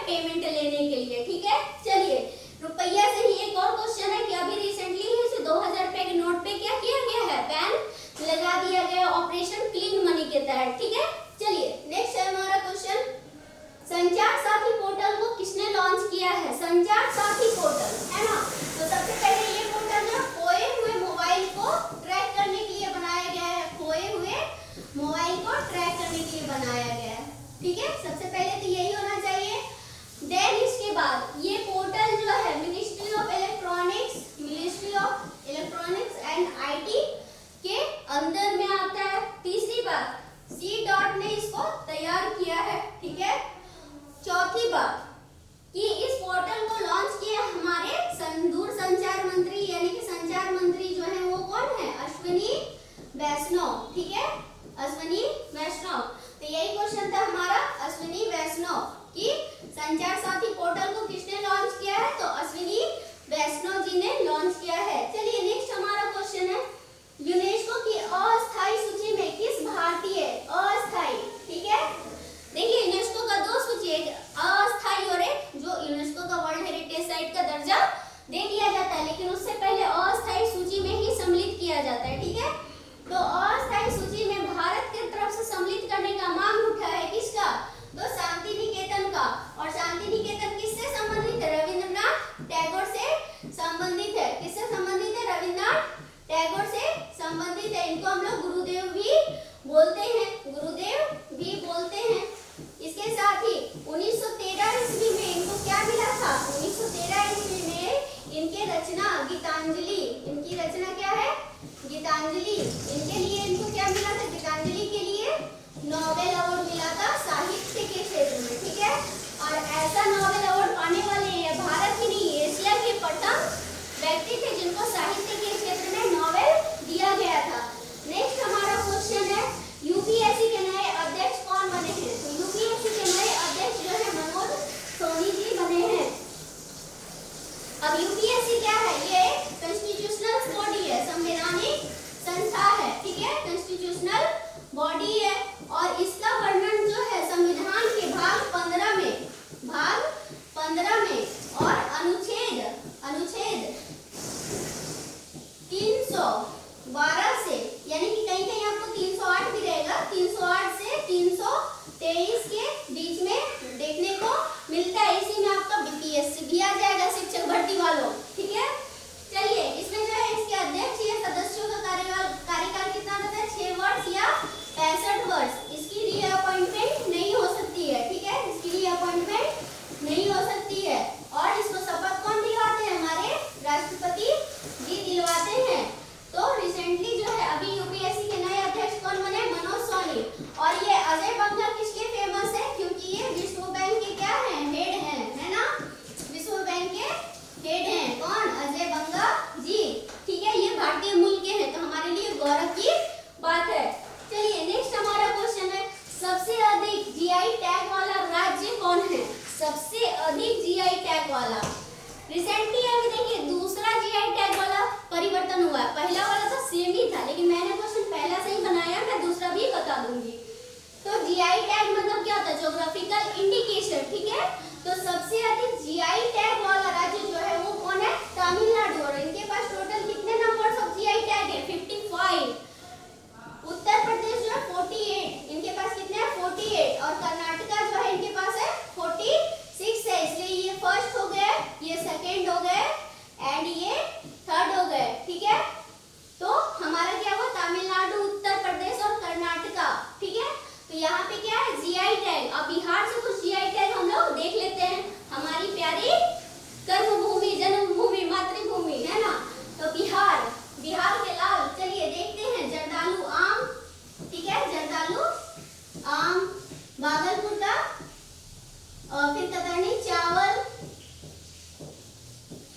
पेमेंट लेने के लिए, ठीक है। चलिए रुपया से ही एक और क्वेश्चन है कि अभी रिसेंटली ही 2000 रुपए के नोट पे क्या किया गया है, बैन लगा दिया गया ऑपरेशन क्लीन मनी के तहत, ठीक है। चलिए नेक्स्ट है हमारा क्वेश्चन, संचार साथी पोर्टल को किसने लॉन्च किया है, संचार साथी पोर्टल, है ना। तो सबसे पहले ये पोर्टल जो खोए हुए मोबाइल को ट्रैक करने के लिए बनाया गया है, खोए हुए मोबाइल को ट्रैक करने के लिए बनाया गया है, ठीक है। सबसे पहले तो यही होना चाहिए। देन इसके बाद ये पोर्टल जो है ministry of electronics and IT के अंदर में आता है। तीसरी बात सी डॉट ने इसको तैयार किया है, ठीक है। चौथी बात कि इस पोर्टल को लॉन्च किया हमारे दूर संचार मंत्री यानी कि संचार मंत्री जो है वो कौन है, अश्विनी वैष्णव, ठीक है, अश्विनी वैष्णव। तो यही क्वेश्चन था हमारा, अश्विनी वैष्णव कि संचार साथी पोर्टल को किसने लॉन्च किया है, तो अश्विनी वैष्णव जी ने लॉन्च किया है। चलिए नेक्स्ट हमारा क्वेश्चन है, यूनेस्को की अस्थायी सूची में किस भारतीय, अस्थायी, ठीक है। देखिए यूनेस्को का दो सूची है, अस्थायी और एक जो यूनेस्को का वर्ल्ड हेरिटेज साइट का दर्जा दे दिया जाता है, लेकिन उससे पहले अस्थायी सूची में ही सम्मिलित किया जाता है, ठीक है। तो अस्थायी सूची में भारत की तरफ से सम्मिलित करने का मांग उठा है किसका, तो शांति निकेतन का। और शांति निकेतन किससे संबंधित है, रविंद्रनाथ टैगोर से संबंधित है। किससे संबंधित है, रविंद्रनाथ टैगोर से संबंधित है। इनको हम लोग गुरुदेव भी बोलते हैं, गुरुदेव भी बोलते हैं। इसके साथ ही 1913 ईस्वी में इनको क्या मिला था, 1913 ईस्वी में इनके रचना गीतांजलि, इनकी रचना क्या है, गीतांजलि, इनके लिए इनको क्या मिला था, गीतांजलि के लिए नोबेल अवार्ड मिला था साहित्य के क्षेत्र में, ठीक है। और ऐसा नोबेल अवार्ड पाने वाले हैं भारत ही नहीं, एशिया के प्रथम व्यक्ति थे जिनको साहित्य के क्षेत्र में नोबेल दिया गया था। नेक्स्ट हमारा क्वेश्चन है, यूपीएससी के नए अध्यक्ष कौन बने हैं, तो यूपीएससी के नए अध्यक्ष जो है मनोज सोनी जी बने हैं। अब यूपीएससी क्या है, ये कॉन्स्टिट्यूशनल बॉडी है, संवैधानिक संस्था है, ठीक है, कॉन्स्टिट्यूशनल बॉडी है। और इसका वर्णन जो है संविधान के भाग 15 में, भाग 15 में और अनुच्छेद 312 से, यानी कि कहीं कहीं आपको 308 भी रहेगा, 308 से 323 के बीच में देखने को मिलता है। इसी में आपका बीपीएससी भी आ जाएगा, शिक्षक भर्ती वालों, ठीक है। चलिए इसमें जो है इसके अध्यक्ष या सदस्यों का कार्यकाल कितना रहता है, 6 वर्ष या 65 वर्ष। इसकी रीअपॉइंटमेंट नहीं हो सकती है, ठीक है, इसकी रीअपॉइंटमेंट नहीं हो सकती है। और इसको शपथ कौन दिलवाते हैं, हमारे राष्ट्रपति जी दिलवाते हैं। तो रिसेंटली जो है अभी यूपीएससी के नए अध्यक्ष कौन बने, मनोज सोनी। और ये अजय बंगा किसके फेमस है, क्योंकि ये विश्व बैंक के क्या है, हेड हैं, है ना, विश्व बैंक के हेड हैं, कौन, अजय बंगा जी, ठीक है। ये भारतीय मूल के हैं, तो हमारे लिए गौरव की बात है। चलिए नेक्स्ट हमारा क्वेश्चन है, सबसे अधिक जीआई टैग वाला राज्य कौन है, सबसे अधिक जीआई टैग वाला। रिसेंटली अभी देखिए दूसरा जीआई टैग वाला परिवर्तन हुआ है, पहला वाला तो सेम ही था, लेकिन मैंने क्वेश्चन पहला से ही बनाया, मैं दूसरा भी बता दूंगी। तो जीआई टैग मतलब क्या होता है, ज्योग्राफिकल इंडिकेशन, ठीक है। तो सबसे अधिक जीआई टैग वाला राज्य जो है वो कौन है, तमिलनाडु। और इनके पास टोटल कितने नंबर ऑफ जीआई टैग है, 55। उत्तर प्रदेश जो है 48, इनके पास कितने हैं, 48। और कर्नाटका जो है इनके पास है 46 है, इसलिए ये फर्स्ट हो गए, ये सेकंड हो गए एंड ये थर्ड हो गए, ठीक है। तो हमारा क्या हुआ, तमिलनाडु, उत्तर प्रदेश और कर्नाटका, ठीक है। तो यहाँ पे क्या है, जीआई टैग। अब बिहार से कुछ जीआई टैग हम लोग देख लेते हैं, हमारी प्यारी कर्मभूमि, जन्मभूमि, मातृभूमि, है ना। तो बिहार, बिहार के लाल, चलिए देखते हैं, जर्दालू आम, ठीक है, जर्दालू आम। भागलपुर का फिर कतरनी चावल,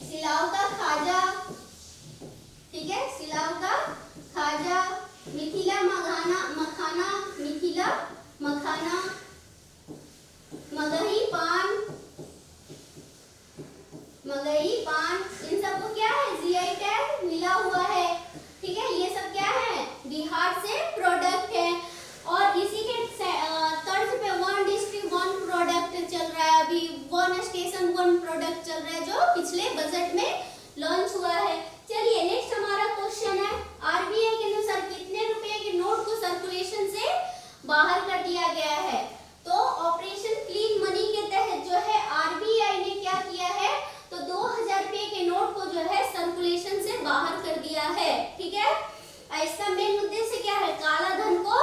सिलाव का खाजा, ठीक है, सिलाव का खाजा। मिथिला मखाना, मिथिला मखाना। मगही पान, मगही पान, इन सबको क्या है, जीआई टैग मिला हुआ है, ठीक है। ये सब क्या है, बिहार से प्रोडक्ट है। और इसी के तर्ज पे 1 डिस्ट्रिक्ट 1 प्रोडक्ट चल रहा है अभी, मिनिमम प्रोडक्ट चल रहा है जो पिछले बजट में लॉन्च हुआ है। चलिए नेक्स्ट हमारा क्वेश्चन है, आरबीआई के अनुसार कितने रुपए के नोट को सर्कुलेशन से बाहर कर दिया गया है? तो ऑपरेशन क्लीन मनी के तहत जो है आरबीआई ने क्या किया है, तो 2000 रुपए के नोट को जो है सर्कुलेशन से बाहर कर दिया है। ठीक है, इसका मेन उद्देश्य क्या है? काला धन को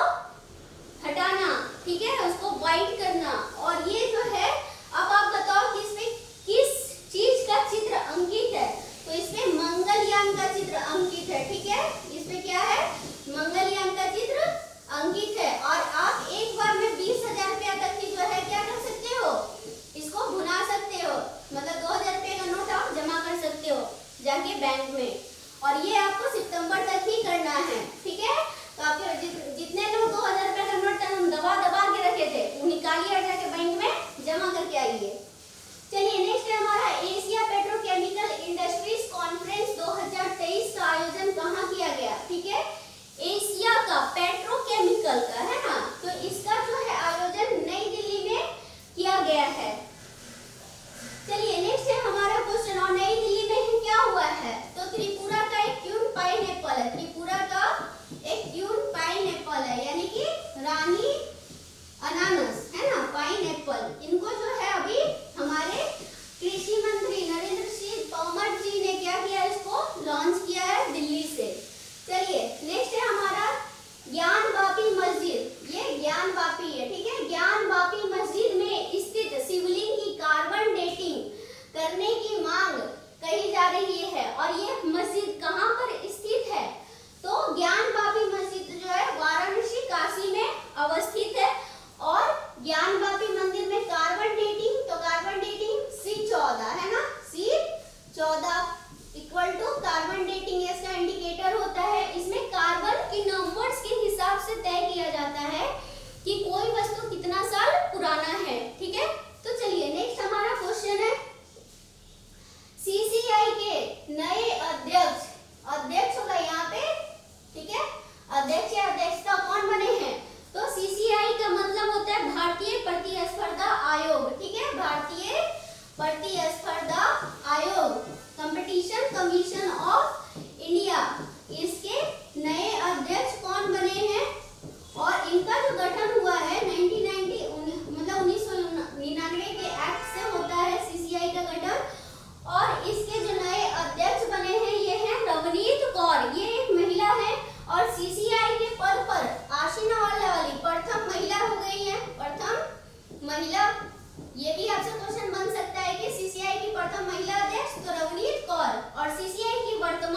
हटाना, ठीक है, उसको वाइट करना। और ये जो है, अब आप बताओ कि इसमें किस चीज का चित्र अंकित है? तो इसमें मंगलयान का चित्र अंकित है। ठीक है, इसमें क्या है? मंगलयान का चित्र अंकित है। और आप एक बार में 20,000 रुपया तक की जो है क्या कर सकते हो, इसको भुना सकते हो, मतलब 2000 रुपये का नोट आप जमा कर सकते हो जाके बैंक में। और ये आपको सितंबर तक ही करना है। ठीक है, तो आपके जितने लोग 2000 रुपये का नोट हम दबा के रखे थे वो निकालिए और जाके बैंक में जमा करके आइए। चलिए नेक्स्ट है हमारा एशिया पेट्रोकेमिकल इंडस्ट्रीज कॉन्फ्रेंस 2023 का आयोजन कहाँ किया गया? ठीक है, एशिया का पेट्रोकेमिकल का है ना, तो इसका जो है आयोजन नई दिल्ली में किया गया है। चलिए नेक्स्ट है हमारा क्वेश्चन, और नई दिल्ली में ही क्या हुआ है? तो त्रिपुरा का एक क्यून पाइनएप्पल है, त्रिपुरा का एक क्यून पाइनएप्पल है, यानी कि रानी अनानास है ना, पाइनएप्पल। इनको जो है अभी हमारे कृषि मंत्री नरेंद्र सिंह तोमर जी ने क्या किया, इसको लॉन्च किया है दिल्ली से। चलिए नेक्स्ट है हमारा ज्ञान वापी मस्जिद, ये ज्ञान वापी है। ठीक है, ज्ञान वापी मस्जिद में स्थित शिवलिंग की कार्बन डेटिंग करने की मांग कही जा रही है। और ये मस्जिद कहाँ पर स्थित है? तो ज्ञान वापी मस्जिद जो है वाराणसी काशी में अवस्थित है। और ज्ञान वापी मंदिर में कार्बन डेटिंग, तो कार्बन डेटिंग C14 है ना, C14 equal to carbon dating इसका इंडिकेटर होता है। इसमें कार्बन के नंबर्स के हिसाब से तय किया जाता है कि कोई वस्तु कितना साल पुराना है। ठीक है, तो चलिए नेक्स्ट हमारा क्वेश्चन है, सीसीआई के नए अध्यक्ष होगा यहाँ पे। ठीक है, अध्यक्ष या अध्यक्षता कौन बने हैं? तो सीसीआई का मतलब होता है भारतीय प्रतिस्पर्धा आयोग। ठीक है, भारतीय प्रतिस्पर्धा आयोग, कंपटीशन कमीशन ऑफ इंडिया, इसके नए अध्यक्ष कौन बने हैं? और इनका जो गठन हुआ है 1990 मतलब 1999 के एक्ट से होता है सीसीआई का गठन। और इसके जो नए अध्यक्ष बने हैं ये हैं रवनीत कौर, ये एक महिला है। और सीसीआई के पद पर आसीन होने वाली प्रथम महिला हो गई है, प्रथम महिला। ये भी आपसे क्वेश्चन बन सकता है कि सीसीआई की प्रथम महिला अध्यक्ष तो रवनीत कौर, और सीसीआई की वर्तमान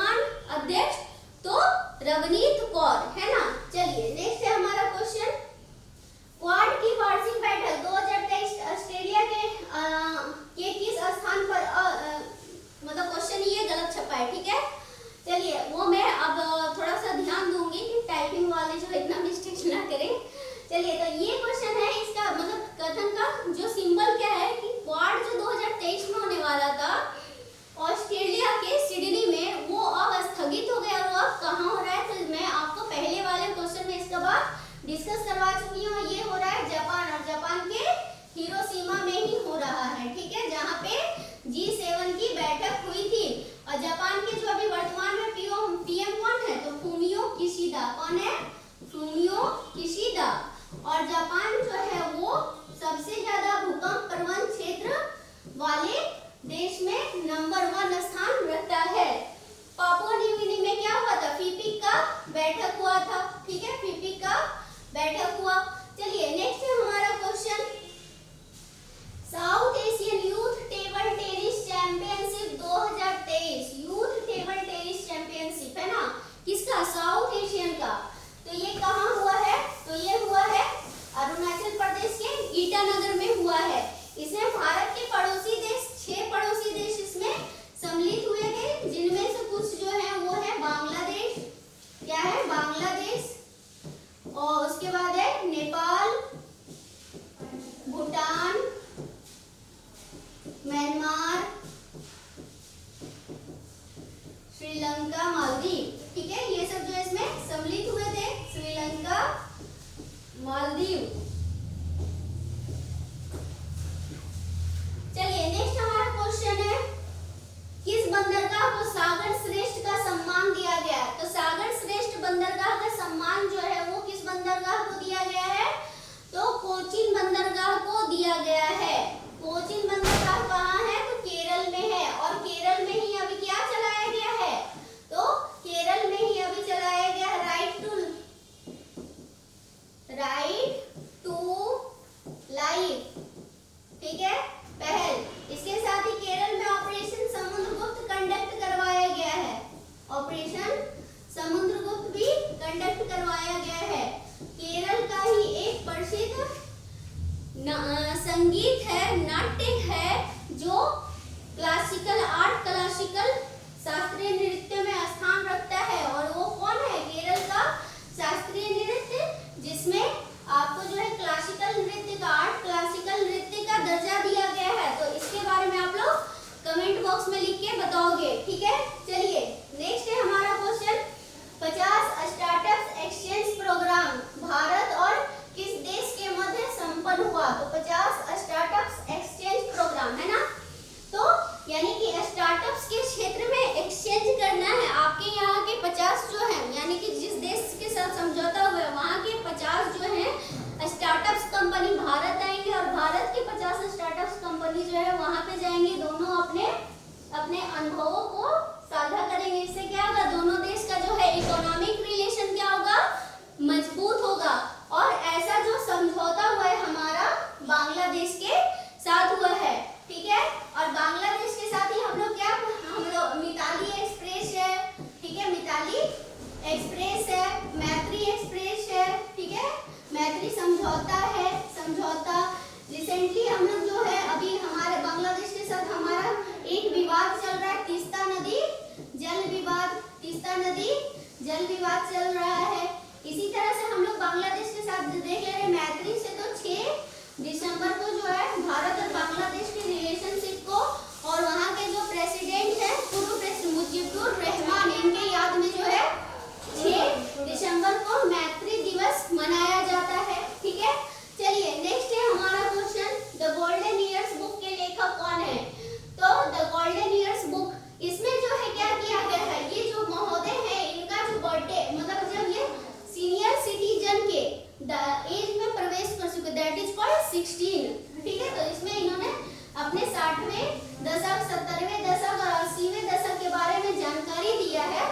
दशक, 70वें दशक और 80वें दशक के बारे में जानकारी दिया है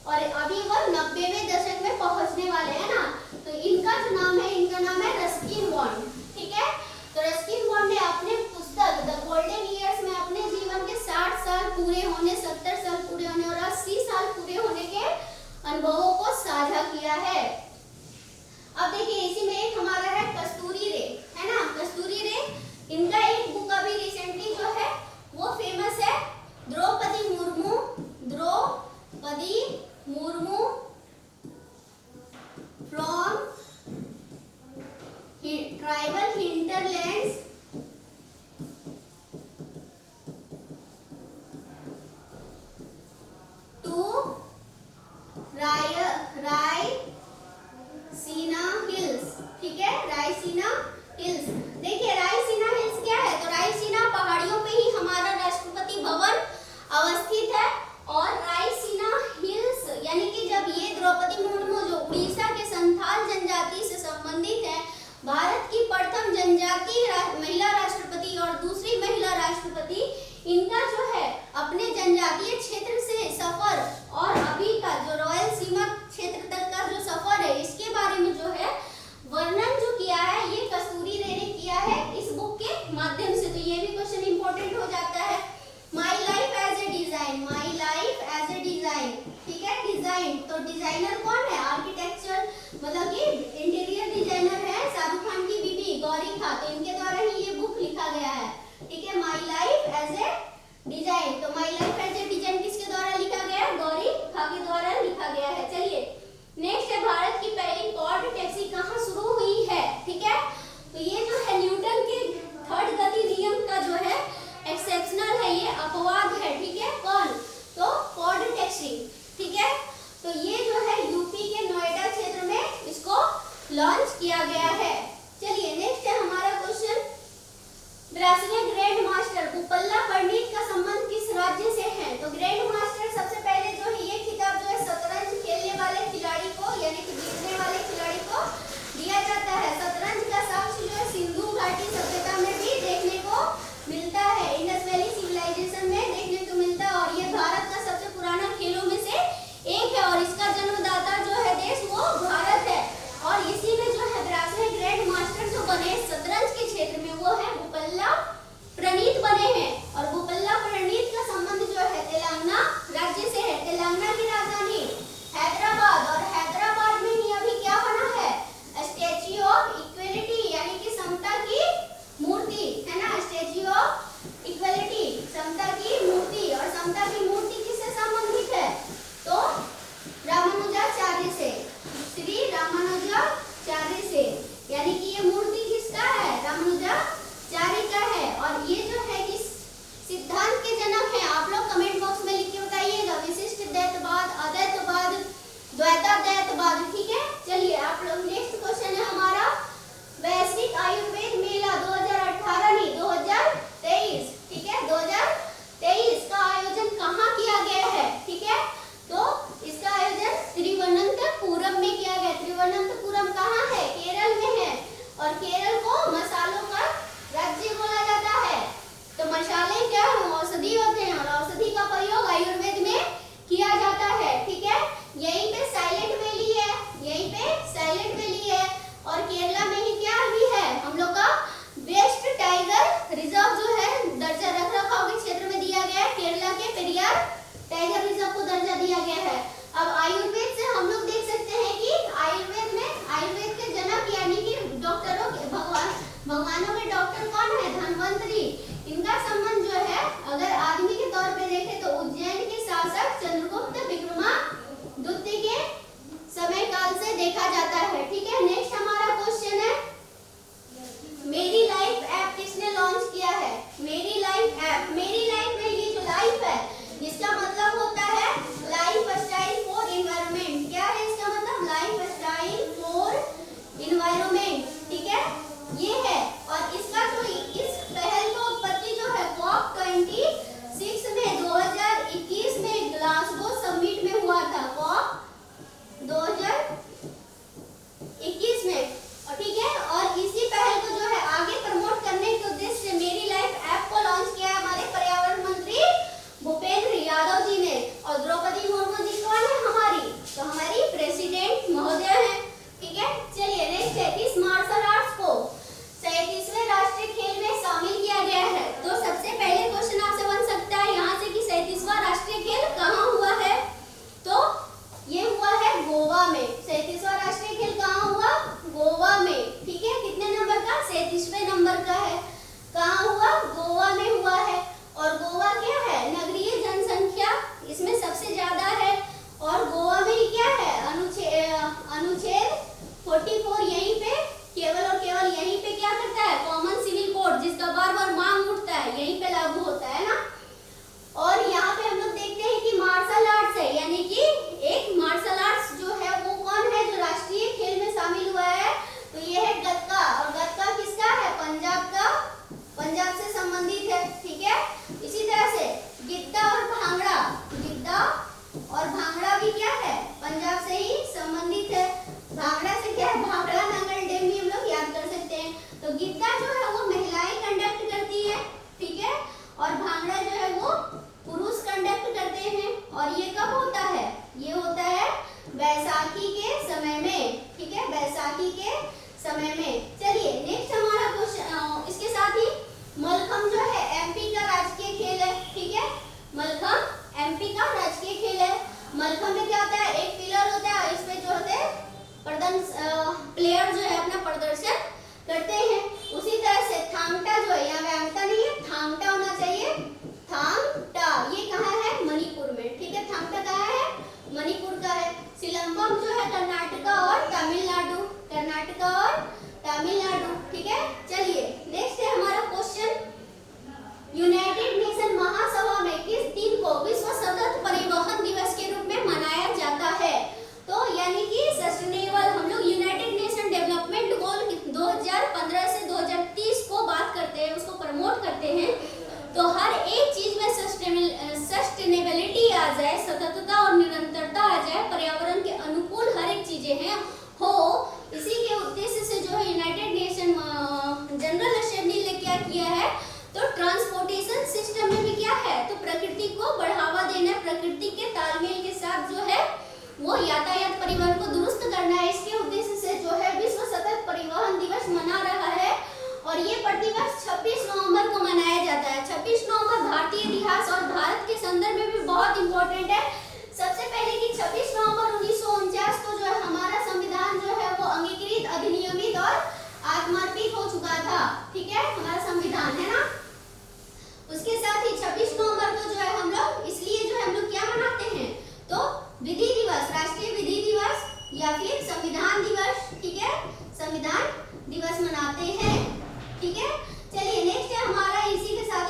और अभी वो 90वें दशक में पहुंचने वाले हैं ना। तो इनका जो नाम है, इनका नाम है रस्किन बॉन्ड, ठीक है। तो रस्किन बॉन्ड ने अपने पुस्तक द गोल्डन ईयर्स में अपने जीवन के 60 साल पूरे होने, 70 साल पूरे होने और 80 साल पूरे होने के अनुभवों को साझा किया है। अब देखिए इसी में एक हमारा है कस्तूरी रे, है ना। कस्तूरी रे, इनका एक बुक अभी रिसेंटली जो है वो फेमस है, Droupadi Murmu, Droupadi Murmu from tribal hinterlands to Raisina hills, ठीक है, रायसीना हिल्स। देखिए रायसीना हिल्स क्या है, तो रायसीना पहाड़ियों पे ही हमारा राष्ट्रपति भवन अवस्थित है और रायसीना हिल्स यानी कि जब ये द्रौपदी मुर्मू जो उड़ीसा के संथाल जनजाति से संबंधित है, भारत की प्रथम जनजाति महिला राष्ट्रपति और दूसरी महिला राष्ट्रपति, इनका जो है अपने जनजातीय क्षेत्र से सफर और अभी का जो रॉयल सीमा क्षेत्र तक का जो सफर है, इसके बारे में जो है वर्णन जो किया है ये कस्तूरी रे ने किया है इस बुक के माध्यम से। तो ये भी क्वेश्चन इंपॉर्टेंट हो जाता है। My life as a design, my life as a design, ठीक है। डिजाइन, तो डिजाइनर कौन है, आर्किटेक्चर मतलब कि इंटीरियर डिजाइनर है शाहरुख खान की बीबी गौरी खा, तो इनके द्वारा ही ये बुक लिखा गया है, ठीक है। My life as a design, तो my life as a design किसके द्वारा लिखा गया, गौरी खा के द्वारा लिखा गया है। चलिए नेक्स्ट है, भारत की पहली क्वाड टैक्सी कहाँ शुरू हुई है, ठीक है। तो ये जो है न्यूटन के थर्ड गति नियम का जो है एक्सेप्शनल है, ये अपवाद है, ठीक है। कौन, तो क्वाड टैक्सी, ठीक है। तो ये जो है यूपी के नोएडा क्षेत्र में इसको लॉन्च किया गया है। चलिए नेक्स्ट है हमारा क्वेश्चन, 82वें मलखम एमपी का राजकीय खेल है। मलखम में क्या होता है, एक पिलर होता है, इसमें जो होते हैं प्लेयर जो है अपना प्रदर्शन करते हैं। उसी तरह से थांगटा जो है, यहाँ व्यांगटा नहीं है, थांगटा होना चाहिए। थांगटा ये कहाँ है, मणिपुर में, ठीक है। थांगटा कहाँ है, मणिपुर का है। सिलंबम जो है कर्नाटका और तमिलनाडु, कर्नाटका और तमिलनाडु, ठीक है। चलिए नेक्स्ट है हमारा क्वेश्चन, यूनाइटेड नेशन महासभा में किस दिन को विश्व सतत परिवहन दिवस के रूप में मनाया जाता है। तो यानी कि सस्टेनेबल, हम लोग यूनाइटेड नेशन डेवलपमेंट गोल 2015 से 2030 को बात करते हैं, उसको प्रमोट करते हैं। तो हर एक चीज में सस्टेनेबिलिटी आ जाए, सततता और निरंतरता आ जाए, पर्यावरण के अनुकूल हर एक चीजें हैं हो, इसी के उद्देश्य से जो है यूनाइटेड नेशन जनरल असेंबली ने क्या किया है, तो ट्रांसपोर्टेशन सिस्टम में भी क्या है, तो प्रकृति को बढ़ावा देना, प्रकृति के तालमेल के साथ जो है वो यातायात परिवहन को दुरुस्त करना है। इसके उद्देश्य से जो है विश्व सतत परिवहन दिवस मना रहा है और ये प्रतिवर्ष 26 नवंबर को मनाया जाता है। 26 नवंबर भारतीय इतिहास और भारत के संदर्भ में भी बहुत इंपॉर्टेंट है। सबसे पहले कि 26 नवंबर 1949 को जो है हमारा संविधान जो है वो अंगीकृत, अधिनियमित और आत्मार्पित हो चुका था, ठीक है, हमारा संविधान है ना। उसके साथ ही 26 नवंबर को जो है हम लोग इसलिए जो है हम लोग क्या मनाते हैं, तो विधि दिवस, राष्ट्रीय विधि दिवस या फिर संविधान दिवस, ठीक है, संविधान दिवस मनाते हैं, ठीक है। चलिए नेक्स्ट है हमारा, इसी के साथ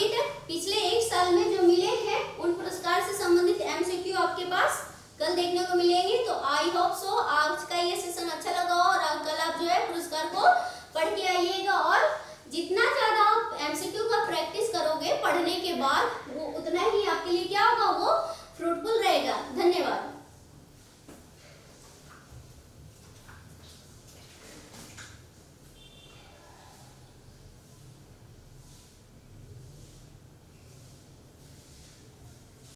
कंप्लीट पिछले एक साल में जो मिले हैं उन पुरस्कार से संबंधित एमसीक्यू आपके पास कल देखने को मिलेंगे। तो आई होप सो आज का ये सेशन अच्छा लगा हो और कल आप जो है पुरस्कार को पढ़ के आइएगा। और जितना ज्यादा आप एमसीक्यू का प्रैक्टिस करोगे पढ़ने के बाद